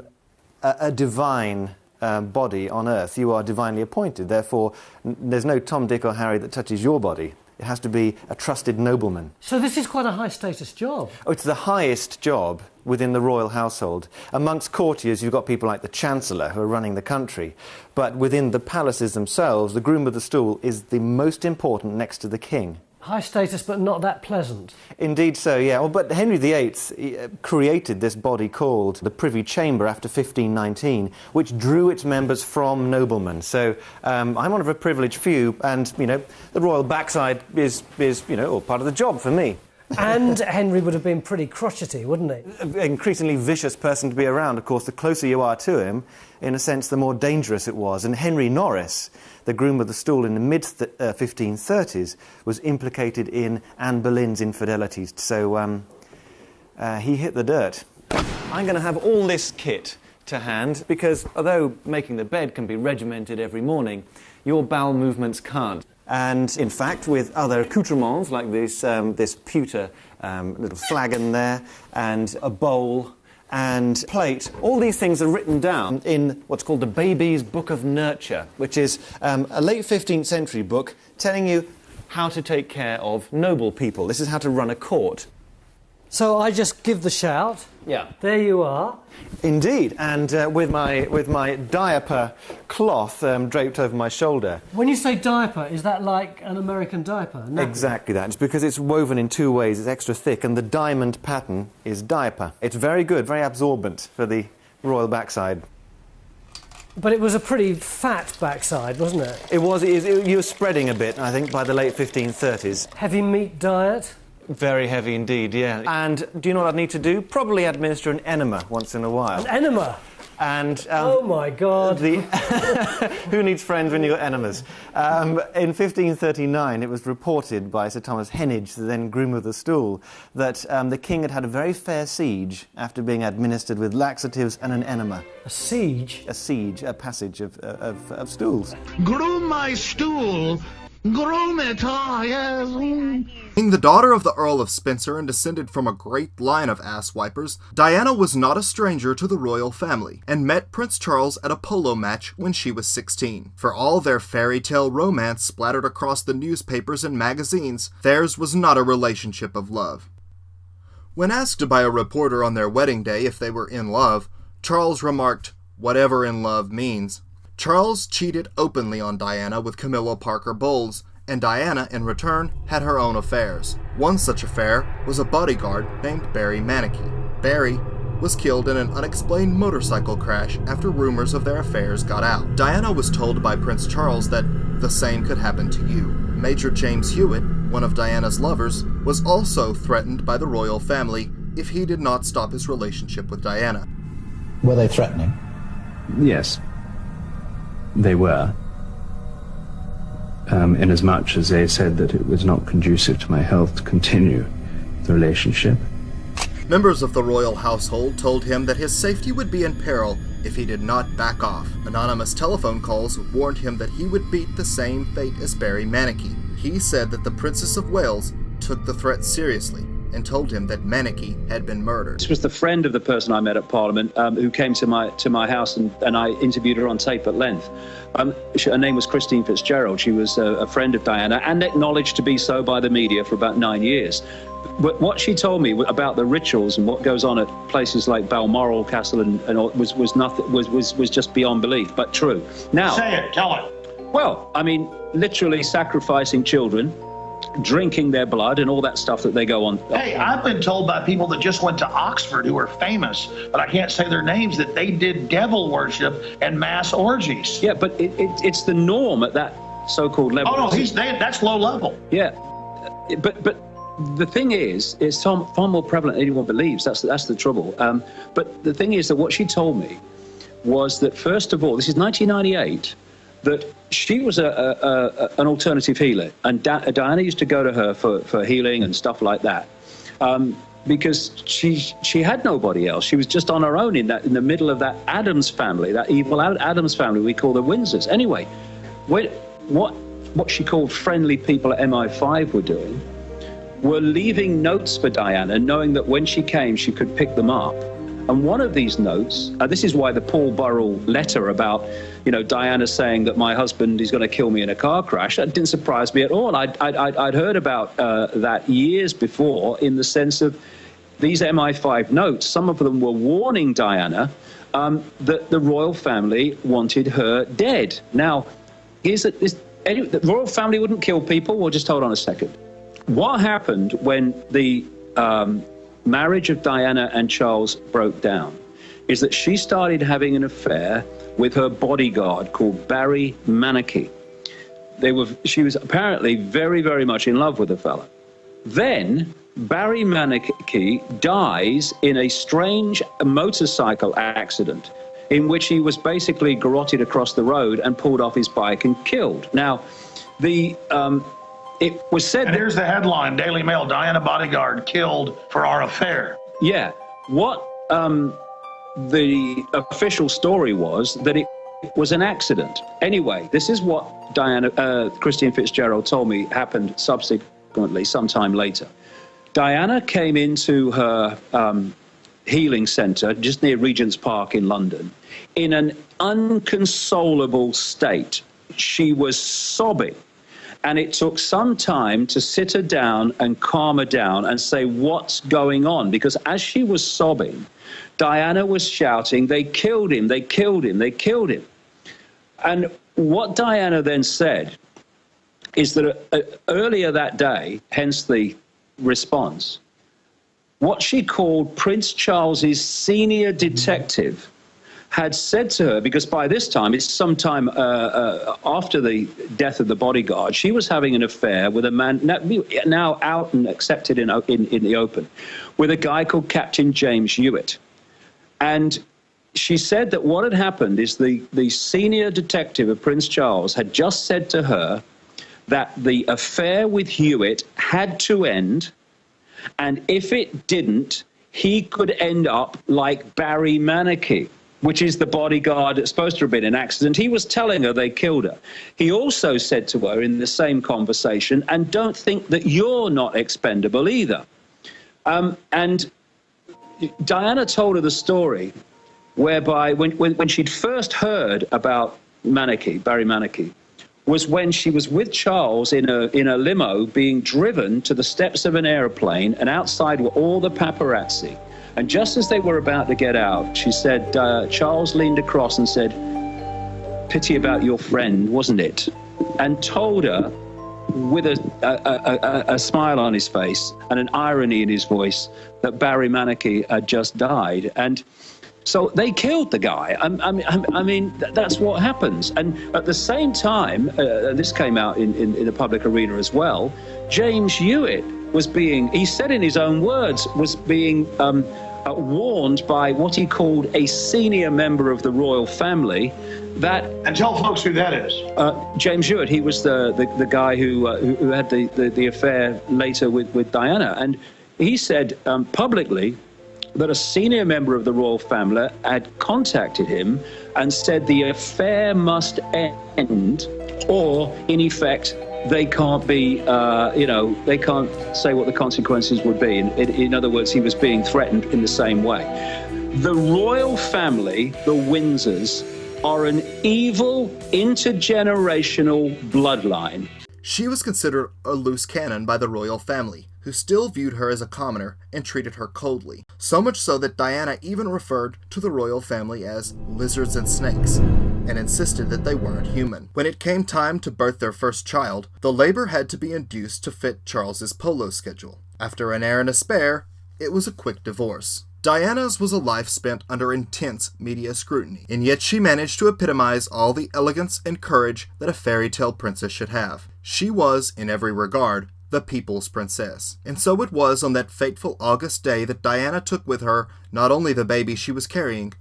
a divine body on earth. You are divinely appointed, therefore there's no Tom, Dick or Harry that touches your body. It has to be a trusted nobleman. So this is quite a high-status job. Oh, it's the highest job within the royal household. Amongst courtiers, you've got people like the Chancellor, who are running the country. But within the palaces themselves, the Groom of the Stool is the most important next to the king. High status, but not that pleasant. Indeed so, yeah. Well, but Henry VIII created this body called the Privy Chamber after 1519, which drew its members from noblemen. So I'm one of a privileged few, and, the royal backside is all part of the job for me. And Henry would have been pretty crotchety, wouldn't he? An increasingly vicious person to be around. Of course, the closer you are to him, in a sense, the more dangerous it was. And Henry Norris, the Groom of the Stool in the mid-1530s, was implicated in Anne Boleyn's infidelities. So he hit the dirt. I'm going to have all this kit to hand, because although making the bed can be regimented every morning, your bowel movements can't. And, in fact, with other accoutrements, like this pewter little flagon there, and a bowl and plate, all these things are written down in what's called the Baby's Book of Nurture, which is a late 15th century book telling you how to take care of noble people. This is how to run a court. So I just give the shout. Yeah. There you are. Indeed, and with my diaper cloth draped over my shoulder. When you say diaper, is that like an American diaper? No. Exactly that. It's because it's woven in two ways. It's extra thick, and the diamond pattern is diaper. It's very good, very absorbent for the royal backside. But it was a pretty fat backside, wasn't it? It was. You were spreading a bit, I think, by the late 1530s. Heavy meat diet? Very heavy indeed, yeah. And do you know what I'd need to do? Probably administer an enema once in a while. An enema? And oh my God! Who needs friends when you've got enemas? In 1539, it was reported by Sir Thomas Heneage, the then Groom of the Stool, that the king had had a very fair siege after being administered with laxatives and an enema. A siege? A siege, a passage of stools. Groom my stool. Groom it, yes. Being the daughter of the Earl of Spencer and descended from a great line of ass-wipers, Diana was not a stranger to the royal family, and met Prince Charles at a polo match when she was 16. For all their fairy tale romance splattered across the newspapers and magazines, theirs was not a relationship of love. When asked by a reporter on their wedding day if they were in love, Charles remarked, "Whatever in love means." Charles cheated openly on Diana with Camilla Parker Bowles, and Diana, in return, had her own affairs. One such affair was a bodyguard named Barry Manicky. Barry was killed in an unexplained motorcycle crash after rumors of their affairs got out. Diana was told by Prince Charles that the same could happen to you. Major James Hewitt, one of Diana's lovers, was also threatened by the royal family if he did not stop his relationship with Diana. Were they threatening? Yes. They were, inasmuch as they said that it was not conducive to my health to continue the relationship. Members of the royal household told him that his safety would be in peril if he did not back off. Anonymous telephone calls warned him that he would meet the same fate as Barry Manicky. He said that the Princess of Wales took the threat seriously and told him that Manicky had been murdered. This was the friend of the person I met at Parliament who came to my house, and I interviewed her on tape at length. Her name was Christine Fitzgerald. She was a friend of Diana and acknowledged to be so by the media for about 9 years. But what she told me about the rituals and what goes on at places like Balmoral Castle and all, was just beyond belief, but true. Now, say it, tell it. Well, I mean, literally sacrificing children, drinking their blood, and all that stuff that they go on. Hey, I've been told by people that just went to Oxford who are famous, but I can't say their names, that they did devil worship and mass orgies. Yeah, but it's the norm at that so-called level. Oh no, that's low level. Yeah, but the thing is, it's far more prevalent than anyone believes. That's the trouble. But the thing is that what she told me was that, first of all, this is 1998, that she was an alternative healer, and Diana used to go to her for healing and stuff like that, because she had nobody else. She was just on her own in the middle of that Addams family, that evil Addams family we call the Windsors. Anyway, what she called friendly people at MI5 were doing were leaving notes for Diana, knowing that when she came, she could pick them up. And one of these notes, this is why the Paul Burrell letter about, Diana saying that my husband is going to kill me in a car crash, that didn't surprise me at all. I'd heard about that years before, in the sense of these MI5 notes. Some of them were warning Diana that the royal family wanted her dead. Now, the royal family wouldn't kill people. Well, just hold on a second. What happened when the marriage of Diana and Charles broke down is that she started having an affair with her bodyguard called Barry Manicky. She was apparently very, very much in love with the fella. Then Barry Manicky dies in a strange motorcycle accident in which he was basically garroted across the road and pulled off his bike and killed. Now, it was said. And here's the headline, Daily Mail: Diana bodyguard killed for our affair. Yeah. What the official story was that it was an accident. Anyway, this is what Christine Fitzgerald told me happened subsequently, sometime later. Diana came into her healing centre just near Regent's Park in London in an unconsolable state. She was sobbing. And it took some time to sit her down and calm her down and say, what's going on? Because as she was sobbing, Diana was shouting, they killed him, they killed him, they killed him. And what Diana then said is that earlier that day, hence the response, what she called Prince Charles's senior detective had said to her, because by this time, it's sometime after the death of the bodyguard, she was having an affair with a man now out and accepted in the open, with a guy called Captain James Hewitt. And she said that what had happened is the senior detective of Prince Charles had just said to her that the affair with Hewitt had to end, and if it didn't, he could end up like Barry Manicky, which is the bodyguard that's supposed to have been an accident. He was telling her they killed her. He also said to her in the same conversation, and don't think that you're not expendable either. And Diana told her the story whereby when she'd first heard about Manicky, Barry Manicky, was when she was with Charles in a limo being driven to the steps of an aeroplane, and outside were all the paparazzi. And just as they were about to get out, she said, Charles leaned across and said, pity about your friend, wasn't it? And told her with a smile on his face and an irony in his voice that Barry Manicky had just died. And so they killed the guy. I mean, that's what happens. And at the same time, this came out in the public arena as well, James Hewitt was being, he said in his own words, was being warned by what he called a senior member of the royal family that... And tell folks who that is. James Hewitt. He was the guy who had the affair later with Diana. And he said publicly that a senior member of the royal family had contacted him and said the affair must end, or in effect, they can't be, they can't say what the consequences would be. In other words, he was being threatened in the same way. The royal family, the Windsors, are an evil intergenerational bloodline. She was considered a loose cannon by the royal family, who still viewed her as a commoner and treated her coldly. So much so that Diana even referred to the royal family as lizards and snakes, and insisted that they weren't human. When it came time to birth their first child, the labor had to be induced to fit Charles's polo schedule. After an heir and a spare, it was a quick divorce. Diana's was a life spent under intense media scrutiny, and yet she managed to epitomize all the elegance and courage that a fairy tale princess should have. She was, in every regard, the people's princess. And so it was on that fateful August day that Diana took with her not only the baby she was carrying,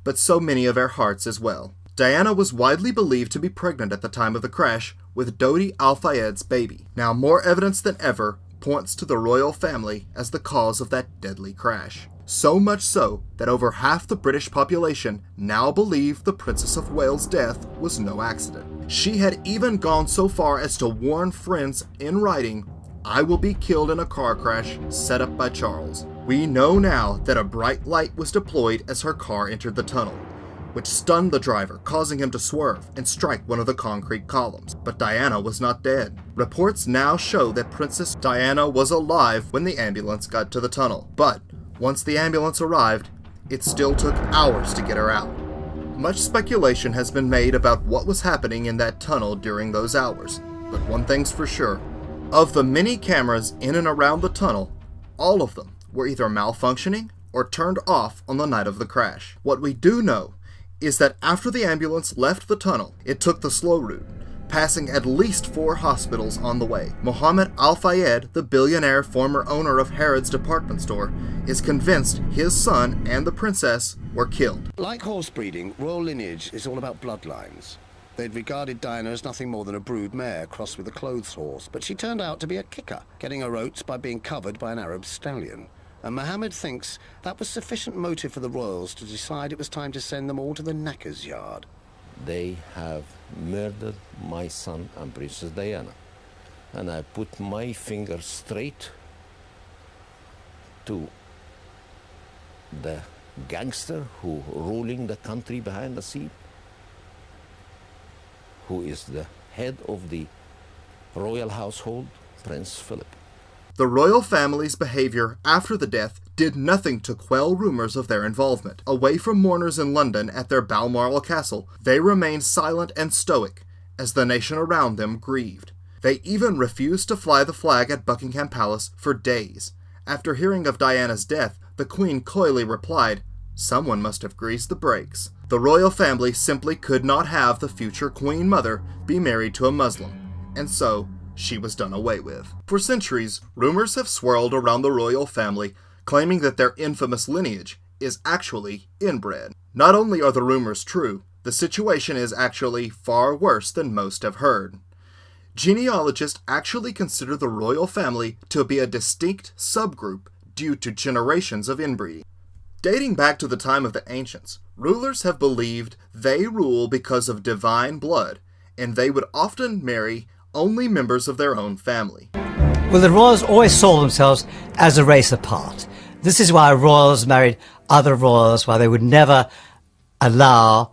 but so many of our hearts as well. Diana was widely believed to be pregnant at the time of the crash with Dodi Al-Fayed's baby. Now more evidence than ever points to the royal family as the cause of that deadly crash. So much so that over half the British population now believe the Princess of Wales' death was no accident. She had even gone so far as to warn friends in writing, "I will be killed in a car crash set up by Charles." We know now that a bright light was deployed as her car entered the tunnel, which stunned the driver, causing him to swerve and strike one of the concrete columns. But Diana was not dead. Reports now show that Princess Diana was alive when the ambulance got to the tunnel, but once the ambulance arrived, it still took hours to get her out. Much speculation has been made about what was happening in that tunnel during those hours, but one thing's for sure. Of the many cameras in and around the tunnel, all of them were either malfunctioning or turned off on the night of the crash. What we do know is that after the ambulance left the tunnel, it took the slow route, passing at least 4 hospitals on the way. Mohammed Al-Fayed, the billionaire former owner of Harrods department store, is convinced his son and the princess were killed. Like horse breeding, royal lineage is all about bloodlines. They'd regarded Diana as nothing more than a brood mare crossed with a clothes horse, but she turned out to be a kicker, getting her oats by being covered by an Arab stallion. And Mohammed thinks that was sufficient motive for the royals to decide it was time to send them all to the knacker's yard. They have murdered my son and Princess Diana, and I put my finger straight to the gangster who ruling the country behind the scene, who is the head of the royal household, Prince Philip. The royal family's behavior after the death did nothing to quell rumors of their involvement. Away from mourners in London at their Balmoral castle, they remained silent and stoic as the nation around them grieved. They even refused to fly the flag at Buckingham Palace for days. After hearing of Diana's death, the Queen coyly replied, "Someone must have greased the brakes." The royal family simply could not have the future Queen Mother be married to a Muslim, and so she was done away with. For centuries, rumors have swirled around the royal family, claiming that their infamous lineage is actually inbred. Not only are the rumors true, the situation is actually far worse than most have heard. Genealogists actually consider the royal family to be a distinct subgroup due to generations of inbreeding. Dating back to the time of the ancients, rulers have believed they rule because of divine blood, and they would often marry only members of their own family. Well, the royals always saw themselves as a race apart. This is why royals married other royals, why they would never allow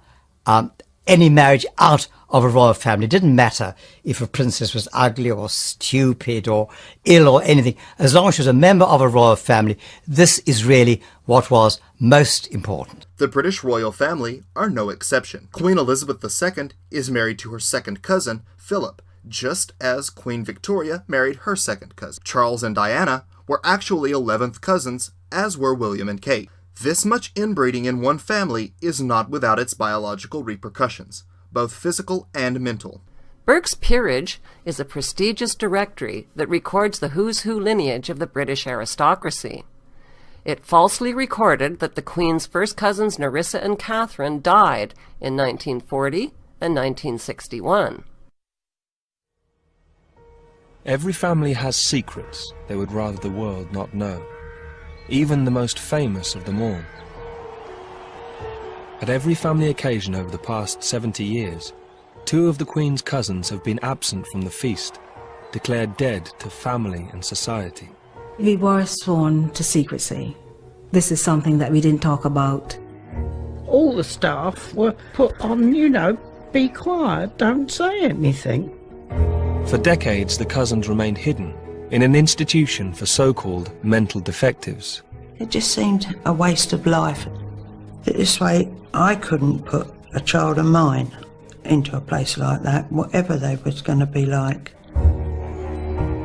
any marriage out of a royal family. It didn't matter if a princess was ugly or stupid or ill or anything. As long as she was a member of a royal family, this is really what was most important. The British royal family are no exception. Queen Elizabeth II is married to her second cousin, Philip, just as Queen Victoria married her second cousin. Charles and Diana were actually 11th cousins, as were William and Kate. This much inbreeding in one family is not without its biological repercussions, both physical and mental. Burke's Peerage is a prestigious directory that records the who's who lineage of the British aristocracy. It falsely recorded that the Queen's first cousins Nerissa and Catherine died in 1940 and 1961. Every family has secrets they would rather the world not know. even the most famous of them all. At every family occasion over the past 70 years, 2 of the Queen's cousins have been absent from the feast, declared dead to family and society. We were sworn to secrecy. This is something that we didn't talk about. All the staff were put on, be quiet, don't say anything. For decades, the cousins remained hidden in an institution for so-called mental defectives. It just seemed a waste of life. This way, I couldn't put a child of mine into a place like that, whatever they was going to be like.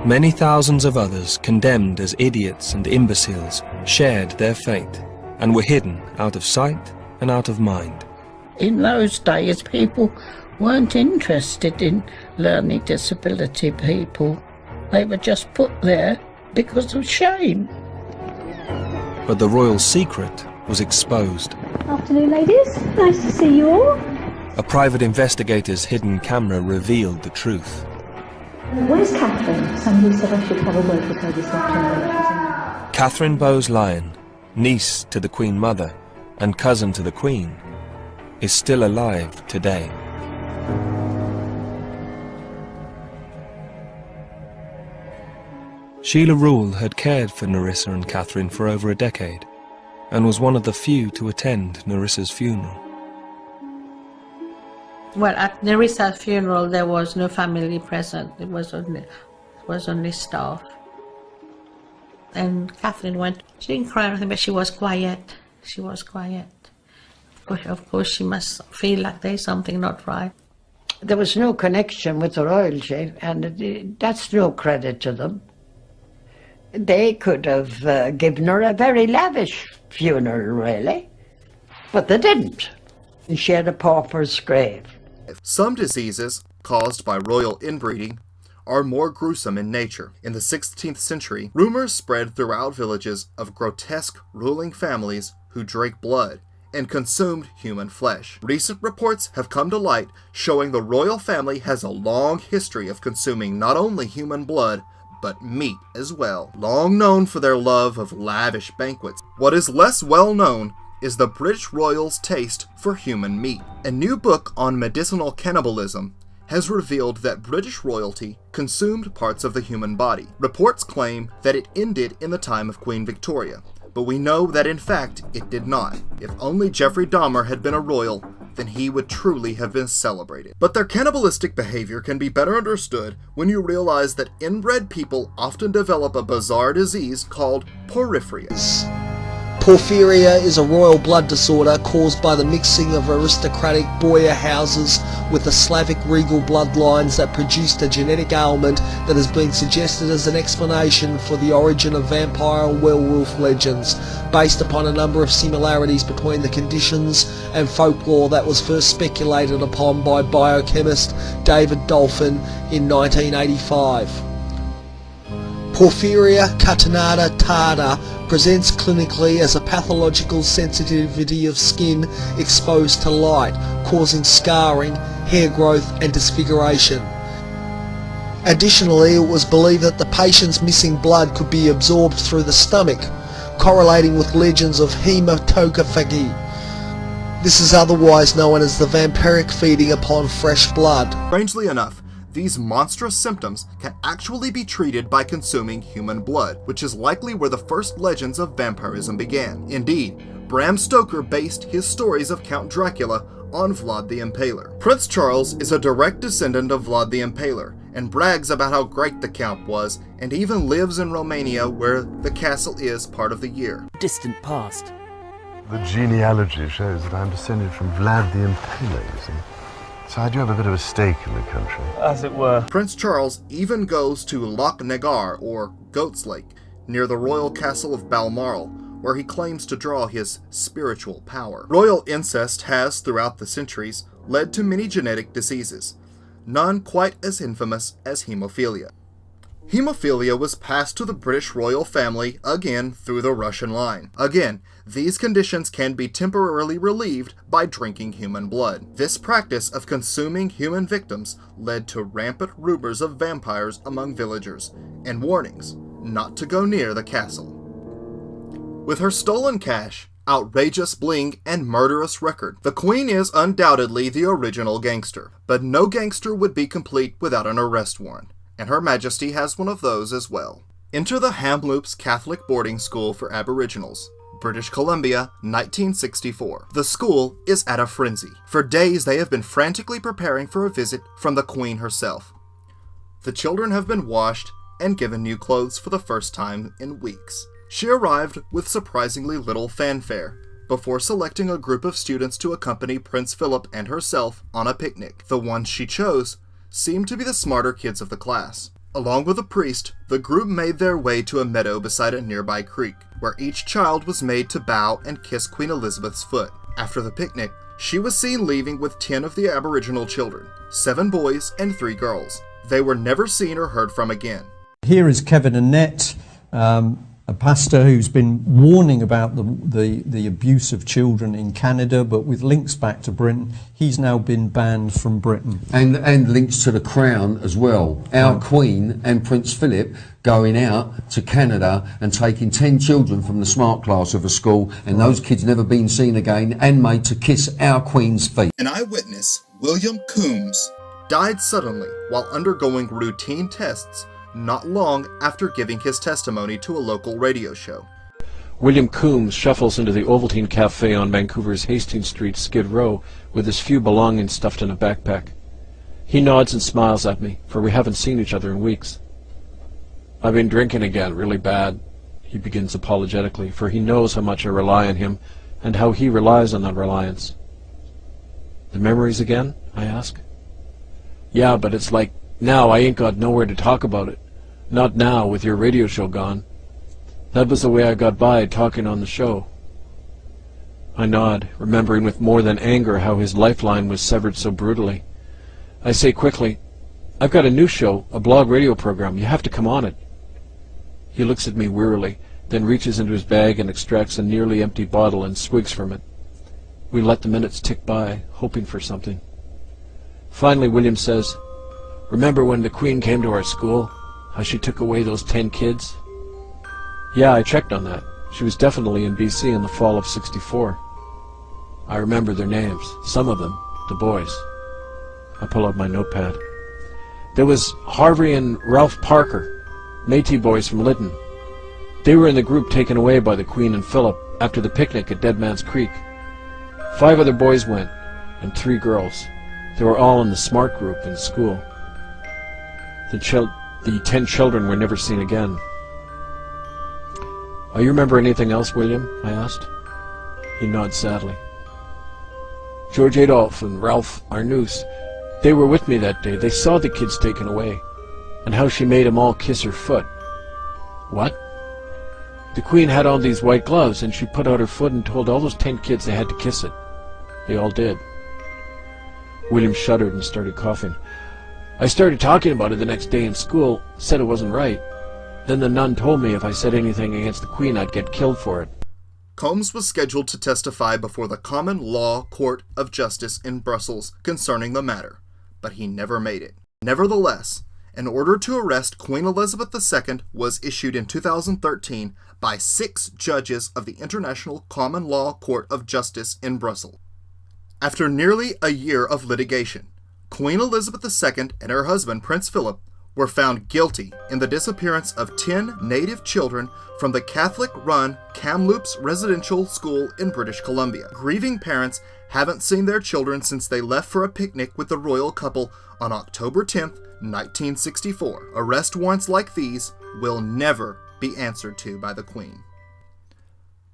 Many thousands of others, condemned as idiots and imbeciles, shared their fate and were hidden out of sight and out of mind. In those days, people weren't interested in learning disability people. They were just put there because of shame. But the royal secret was exposed. Afternoon, ladies. Nice to see you all. A private investigator's hidden camera revealed the truth. Where's Catherine? Somebody said I should have a word with her this afternoon. Catherine Bowes-Lyon, niece to the Queen Mother and cousin to the Queen, is still alive today. Sheila Rule had cared for Nerissa and Catherine for over a decade, and was one of the few to attend Nerissa's funeral. Well, at Nerissa's funeral there was no family present. It was only staff. And Catherine went. She didn't cry or anything, but she was quiet. She was quiet. Of course, she must feel like there's something not right. There was no connection with the royalty, and that's no credit to them. They could have given her a very lavish funeral, really, but they didn't. She had a pauper's grave. Some diseases, caused by royal inbreeding, are more gruesome in nature. In the 16th century, rumors spread throughout villages of grotesque ruling families who drank blood and consumed human flesh. Recent reports have come to light showing the royal family has a long history of consuming not only human blood, but meat as well, long known for their love of lavish banquets. What is less well known is the British royals' taste for human meat. A new book on medicinal cannibalism has revealed that British royalty consumed parts of the human body. Reports claim that it ended in the time of Queen Victoria, but we know that in fact it did not. If only Jeffrey Dahmer had been a royal, then he would truly have been celebrated. But their cannibalistic behavior can be better understood when you realize that inbred people often develop a bizarre disease called porphyria. Porphyria is a royal blood disorder caused by the mixing of aristocratic Boyer houses with the Slavic regal bloodlines that produced a genetic ailment that has been suggested as an explanation for the origin of vampire and werewolf legends, based upon a number of similarities between the conditions and folklore that was first speculated upon by biochemist David Dolphin in 1985. Porphyria catenata tarda presents clinically as a pathological sensitivity of skin exposed to light, causing scarring, hair growth and disfiguration. Additionally, it was believed that the patient's missing blood could be absorbed through the stomach, correlating with legends of hematophagy. This is otherwise known as the vampiric feeding upon fresh blood. Strangely enough, these monstrous symptoms can actually be treated by consuming human blood, which is likely where the first legends of vampirism began. Indeed, Bram Stoker based his stories of Count Dracula on Vlad the Impaler. Prince Charles is a direct descendant of Vlad the Impaler, and brags about how great the Count was, and even lives in Romania, where the castle is part of the year. Distant past. The genealogy shows that I'm descended from Vlad the Impaler, you see. So I do have a bit of a stake in the country. As it were. Prince Charles even goes to Loch Nagar, or Goat's Lake, near the royal castle of Balmoral, where he claims to draw his spiritual power. Royal incest has, throughout the centuries, led to many genetic diseases, none quite as infamous as hemophilia. Hemophilia was passed to the British royal family again through the Russian line. Again, these conditions can be temporarily relieved by drinking human blood. This practice of consuming human victims led to rampant rumors of vampires among villagers, and warnings not to go near the castle. With her stolen cash, outrageous bling, and murderous record, the Queen is undoubtedly the original gangster. But no gangster would be complete without an arrest warrant, and Her Majesty has one of those as well. Enter the Kamloops Catholic Boarding School for Aboriginals, British Columbia, 1964. The school is at a frenzy. For days they have been frantically preparing for a visit from the Queen herself. The children have been washed and given new clothes for the first time in weeks. She arrived with surprisingly little fanfare, before selecting a group of students to accompany Prince Philip and herself on a picnic. The ones she chose seemed to be the smarter kids of the class. Along with a priest, the group made their way to a meadow beside a nearby creek, where each child was made to bow and kiss Queen Elizabeth's foot. After the picnic, she was seen leaving with 10 of the Aboriginal children, 7 boys and 3 girls. They were never seen or heard from again. Here is Kevin Annette, a pastor who's been warning about the abuse of children in Canada, but with links back to Britain. He's now been banned from Britain. And links to the Crown as well. Our Queen and Prince Philip going out to Canada and taking 10 children from the smart class of a school, and those kids never been seen again, and made to kiss our Queen's feet. An eyewitness, William Coombs, died suddenly while undergoing routine tests not long after giving his testimony to a local radio show. William Coombs shuffles into the Ovaltine Cafe on Vancouver's Hastings Street, Skid Row, with his few belongings stuffed in a backpack. He nods and smiles at me, for we haven't seen each other in weeks. "I've been drinking again, really bad," he begins apologetically, for he knows how much I rely on him, and how he relies on that reliance. "The memories again?" I ask. "Yeah, but it's like now I ain't got nowhere to talk about it. Not now, with your radio show gone. That was the way I got by, talking on the show." I nod, remembering with more than anger how his lifeline was severed so brutally. I say quickly, "I've got a new show, a blog radio program. You have to come on it." He looks at me wearily, then reaches into his bag and extracts a nearly empty bottle and swigs from it. We let the minutes tick by, hoping for something. Finally, William says, "Remember when the Queen came to our school? How she took away those 10 kids?" "Yeah, I checked on that. She was definitely in BC in the fall of '64. I remember their names, some of them, the boys." I pull out my notepad. "There was Harvey and Ralph Parker, Métis boys from Lytton. They were in the group taken away by the Queen and Philip after the picnic at Dead Man's Creek. 5 other boys went, and 3 girls. They were all in the smart group in school. The 10 children were never seen again." "You remember anything else, William?" I asked. He nods sadly. "George Adolphe and Ralph Arnoux, they were with me that day. They saw the kids taken away, and how she made them all kiss her foot." "What?" "The Queen had on these white gloves, and she put out her foot and told all those 10 kids they had to kiss it. They all did." William shuddered and started coughing. "I started talking about it the next day in school, said it wasn't right. Then the nun told me if I said anything against the Queen, I'd get killed for it." Combs was scheduled to testify before the Common Law Court of Justice in Brussels concerning the matter, but he never made it. Nevertheless, an order to arrest Queen Elizabeth II was issued in 2013 by 6 judges of the International Common Law Court of Justice in Brussels. After nearly a year of litigation, Queen Elizabeth II and her husband Prince Philip were found guilty in the disappearance of 10 native children from the Catholic-run Kamloops Residential School in British Columbia. Grieving parents haven't seen their children since they left for a picnic with the royal couple on October 10, 1964. Arrest warrants like these will never be answered to by the Queen.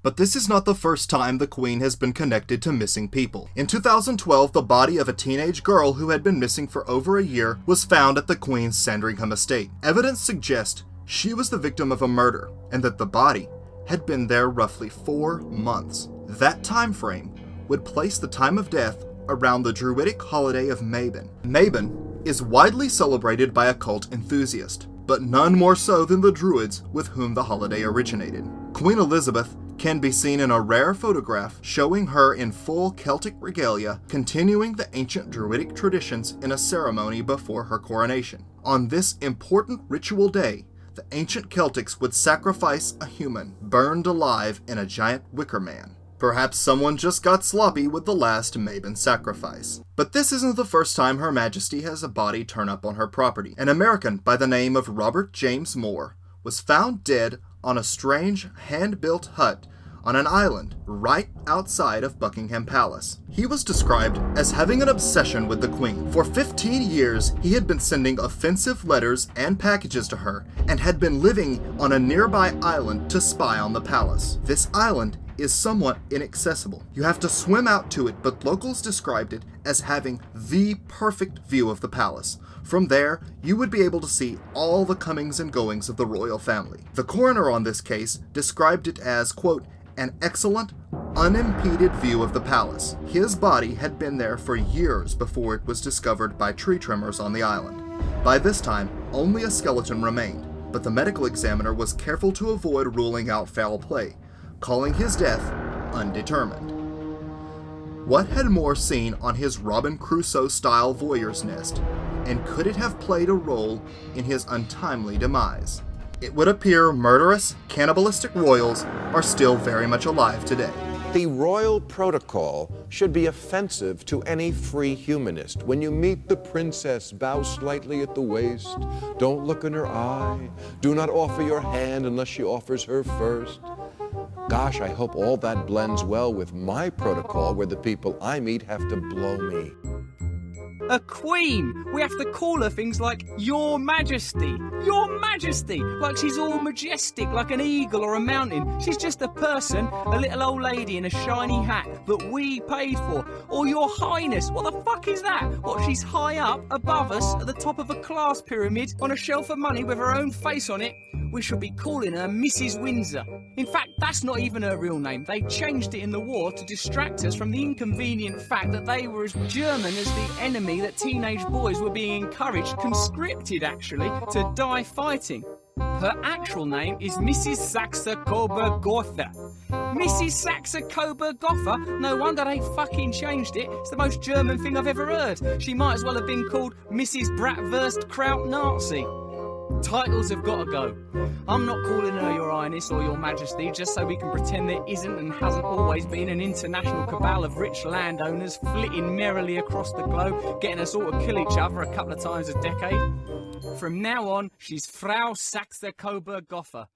But this is not the first time the Queen has been connected to missing people. In 2012, the body of a teenage girl who had been missing for over a year was found at the Queen's Sandringham estate. Evidence suggests she was the victim of a murder, and that the body had been there roughly 4 months. That time frame would place the time of death around the Druidic holiday of Mabon. Mabon is widely celebrated by occult enthusiasts, but none more so than the Druids with whom the holiday originated. Queen Elizabeth can be seen in a rare photograph showing her in full Celtic regalia, continuing the ancient Druidic traditions in a ceremony before her coronation. On this important ritual day, the ancient Celtics would sacrifice a human burned alive in a giant wicker man. Perhaps someone just got sloppy with the last Mabon sacrifice. But this isn't the first time Her Majesty has a body turn up on her property. An American by the name of Robert James Moore was found dead on a strange hand-built hut on an island right outside of Buckingham Palace. He was described as having an obsession with the Queen. For 15 years, he had been sending offensive letters and packages to her, and had been living on a nearby island to spy on the palace. This island is somewhat inaccessible. You have to swim out to it, but locals described it as having the perfect view of the palace. From there, you would be able to see all the comings and goings of the royal family. The coroner on this case described it as, quote, an excellent, unimpeded view of the palace. His body had been there for years before it was discovered by tree trimmers on the island. By this time, only a skeleton remained, but the medical examiner was careful to avoid ruling out foul play, calling his death undetermined. What had Moore seen on his Robin Crusoe-style voyeur's nest, and could it have played a role in his untimely demise? It would appear murderous, cannibalistic royals are still very much alive today. The royal protocol should be offensive to any free humanist. When you meet the princess, bow slightly at the waist. Don't look in her eye. Do not offer your hand unless she offers her first. Gosh, I hope all that blends well with my protocol, where the people I meet have to blow me. A queen! We have to call her things like Your Majesty. Your Majesty! Like she's all majestic, like an eagle or a mountain. She's just a person, a little old lady in a shiny hat that we paid for. Or Your Highness, what the fuck is that? What, she's high up, above us, at the top of a class pyramid, on a shelf of money with her own face on it? We should be calling her Mrs. Windsor. In fact, that's not even her real name. They changed it in the war to distract us from the inconvenient fact that they were as German as the enemy that teenage boys were being encouraged, conscripted actually, to die fighting. Her actual name is Mrs. Saxe-Coburg-Gotha. Mrs. Saxe-Coburg-Gotha? No wonder they fucking changed it. It's the most German thing I've ever heard. She might as well have been called Mrs. Bratwurst Kraut Nazi. Titles have got to go. I'm not calling her Your Highness or Your Majesty just so we can pretend there isn't and hasn't always been an international cabal of rich landowners flitting merrily across the globe, getting us all to kill each other a couple of times a decade. From now on, she's Frau Saxe-Coburg-Gotha.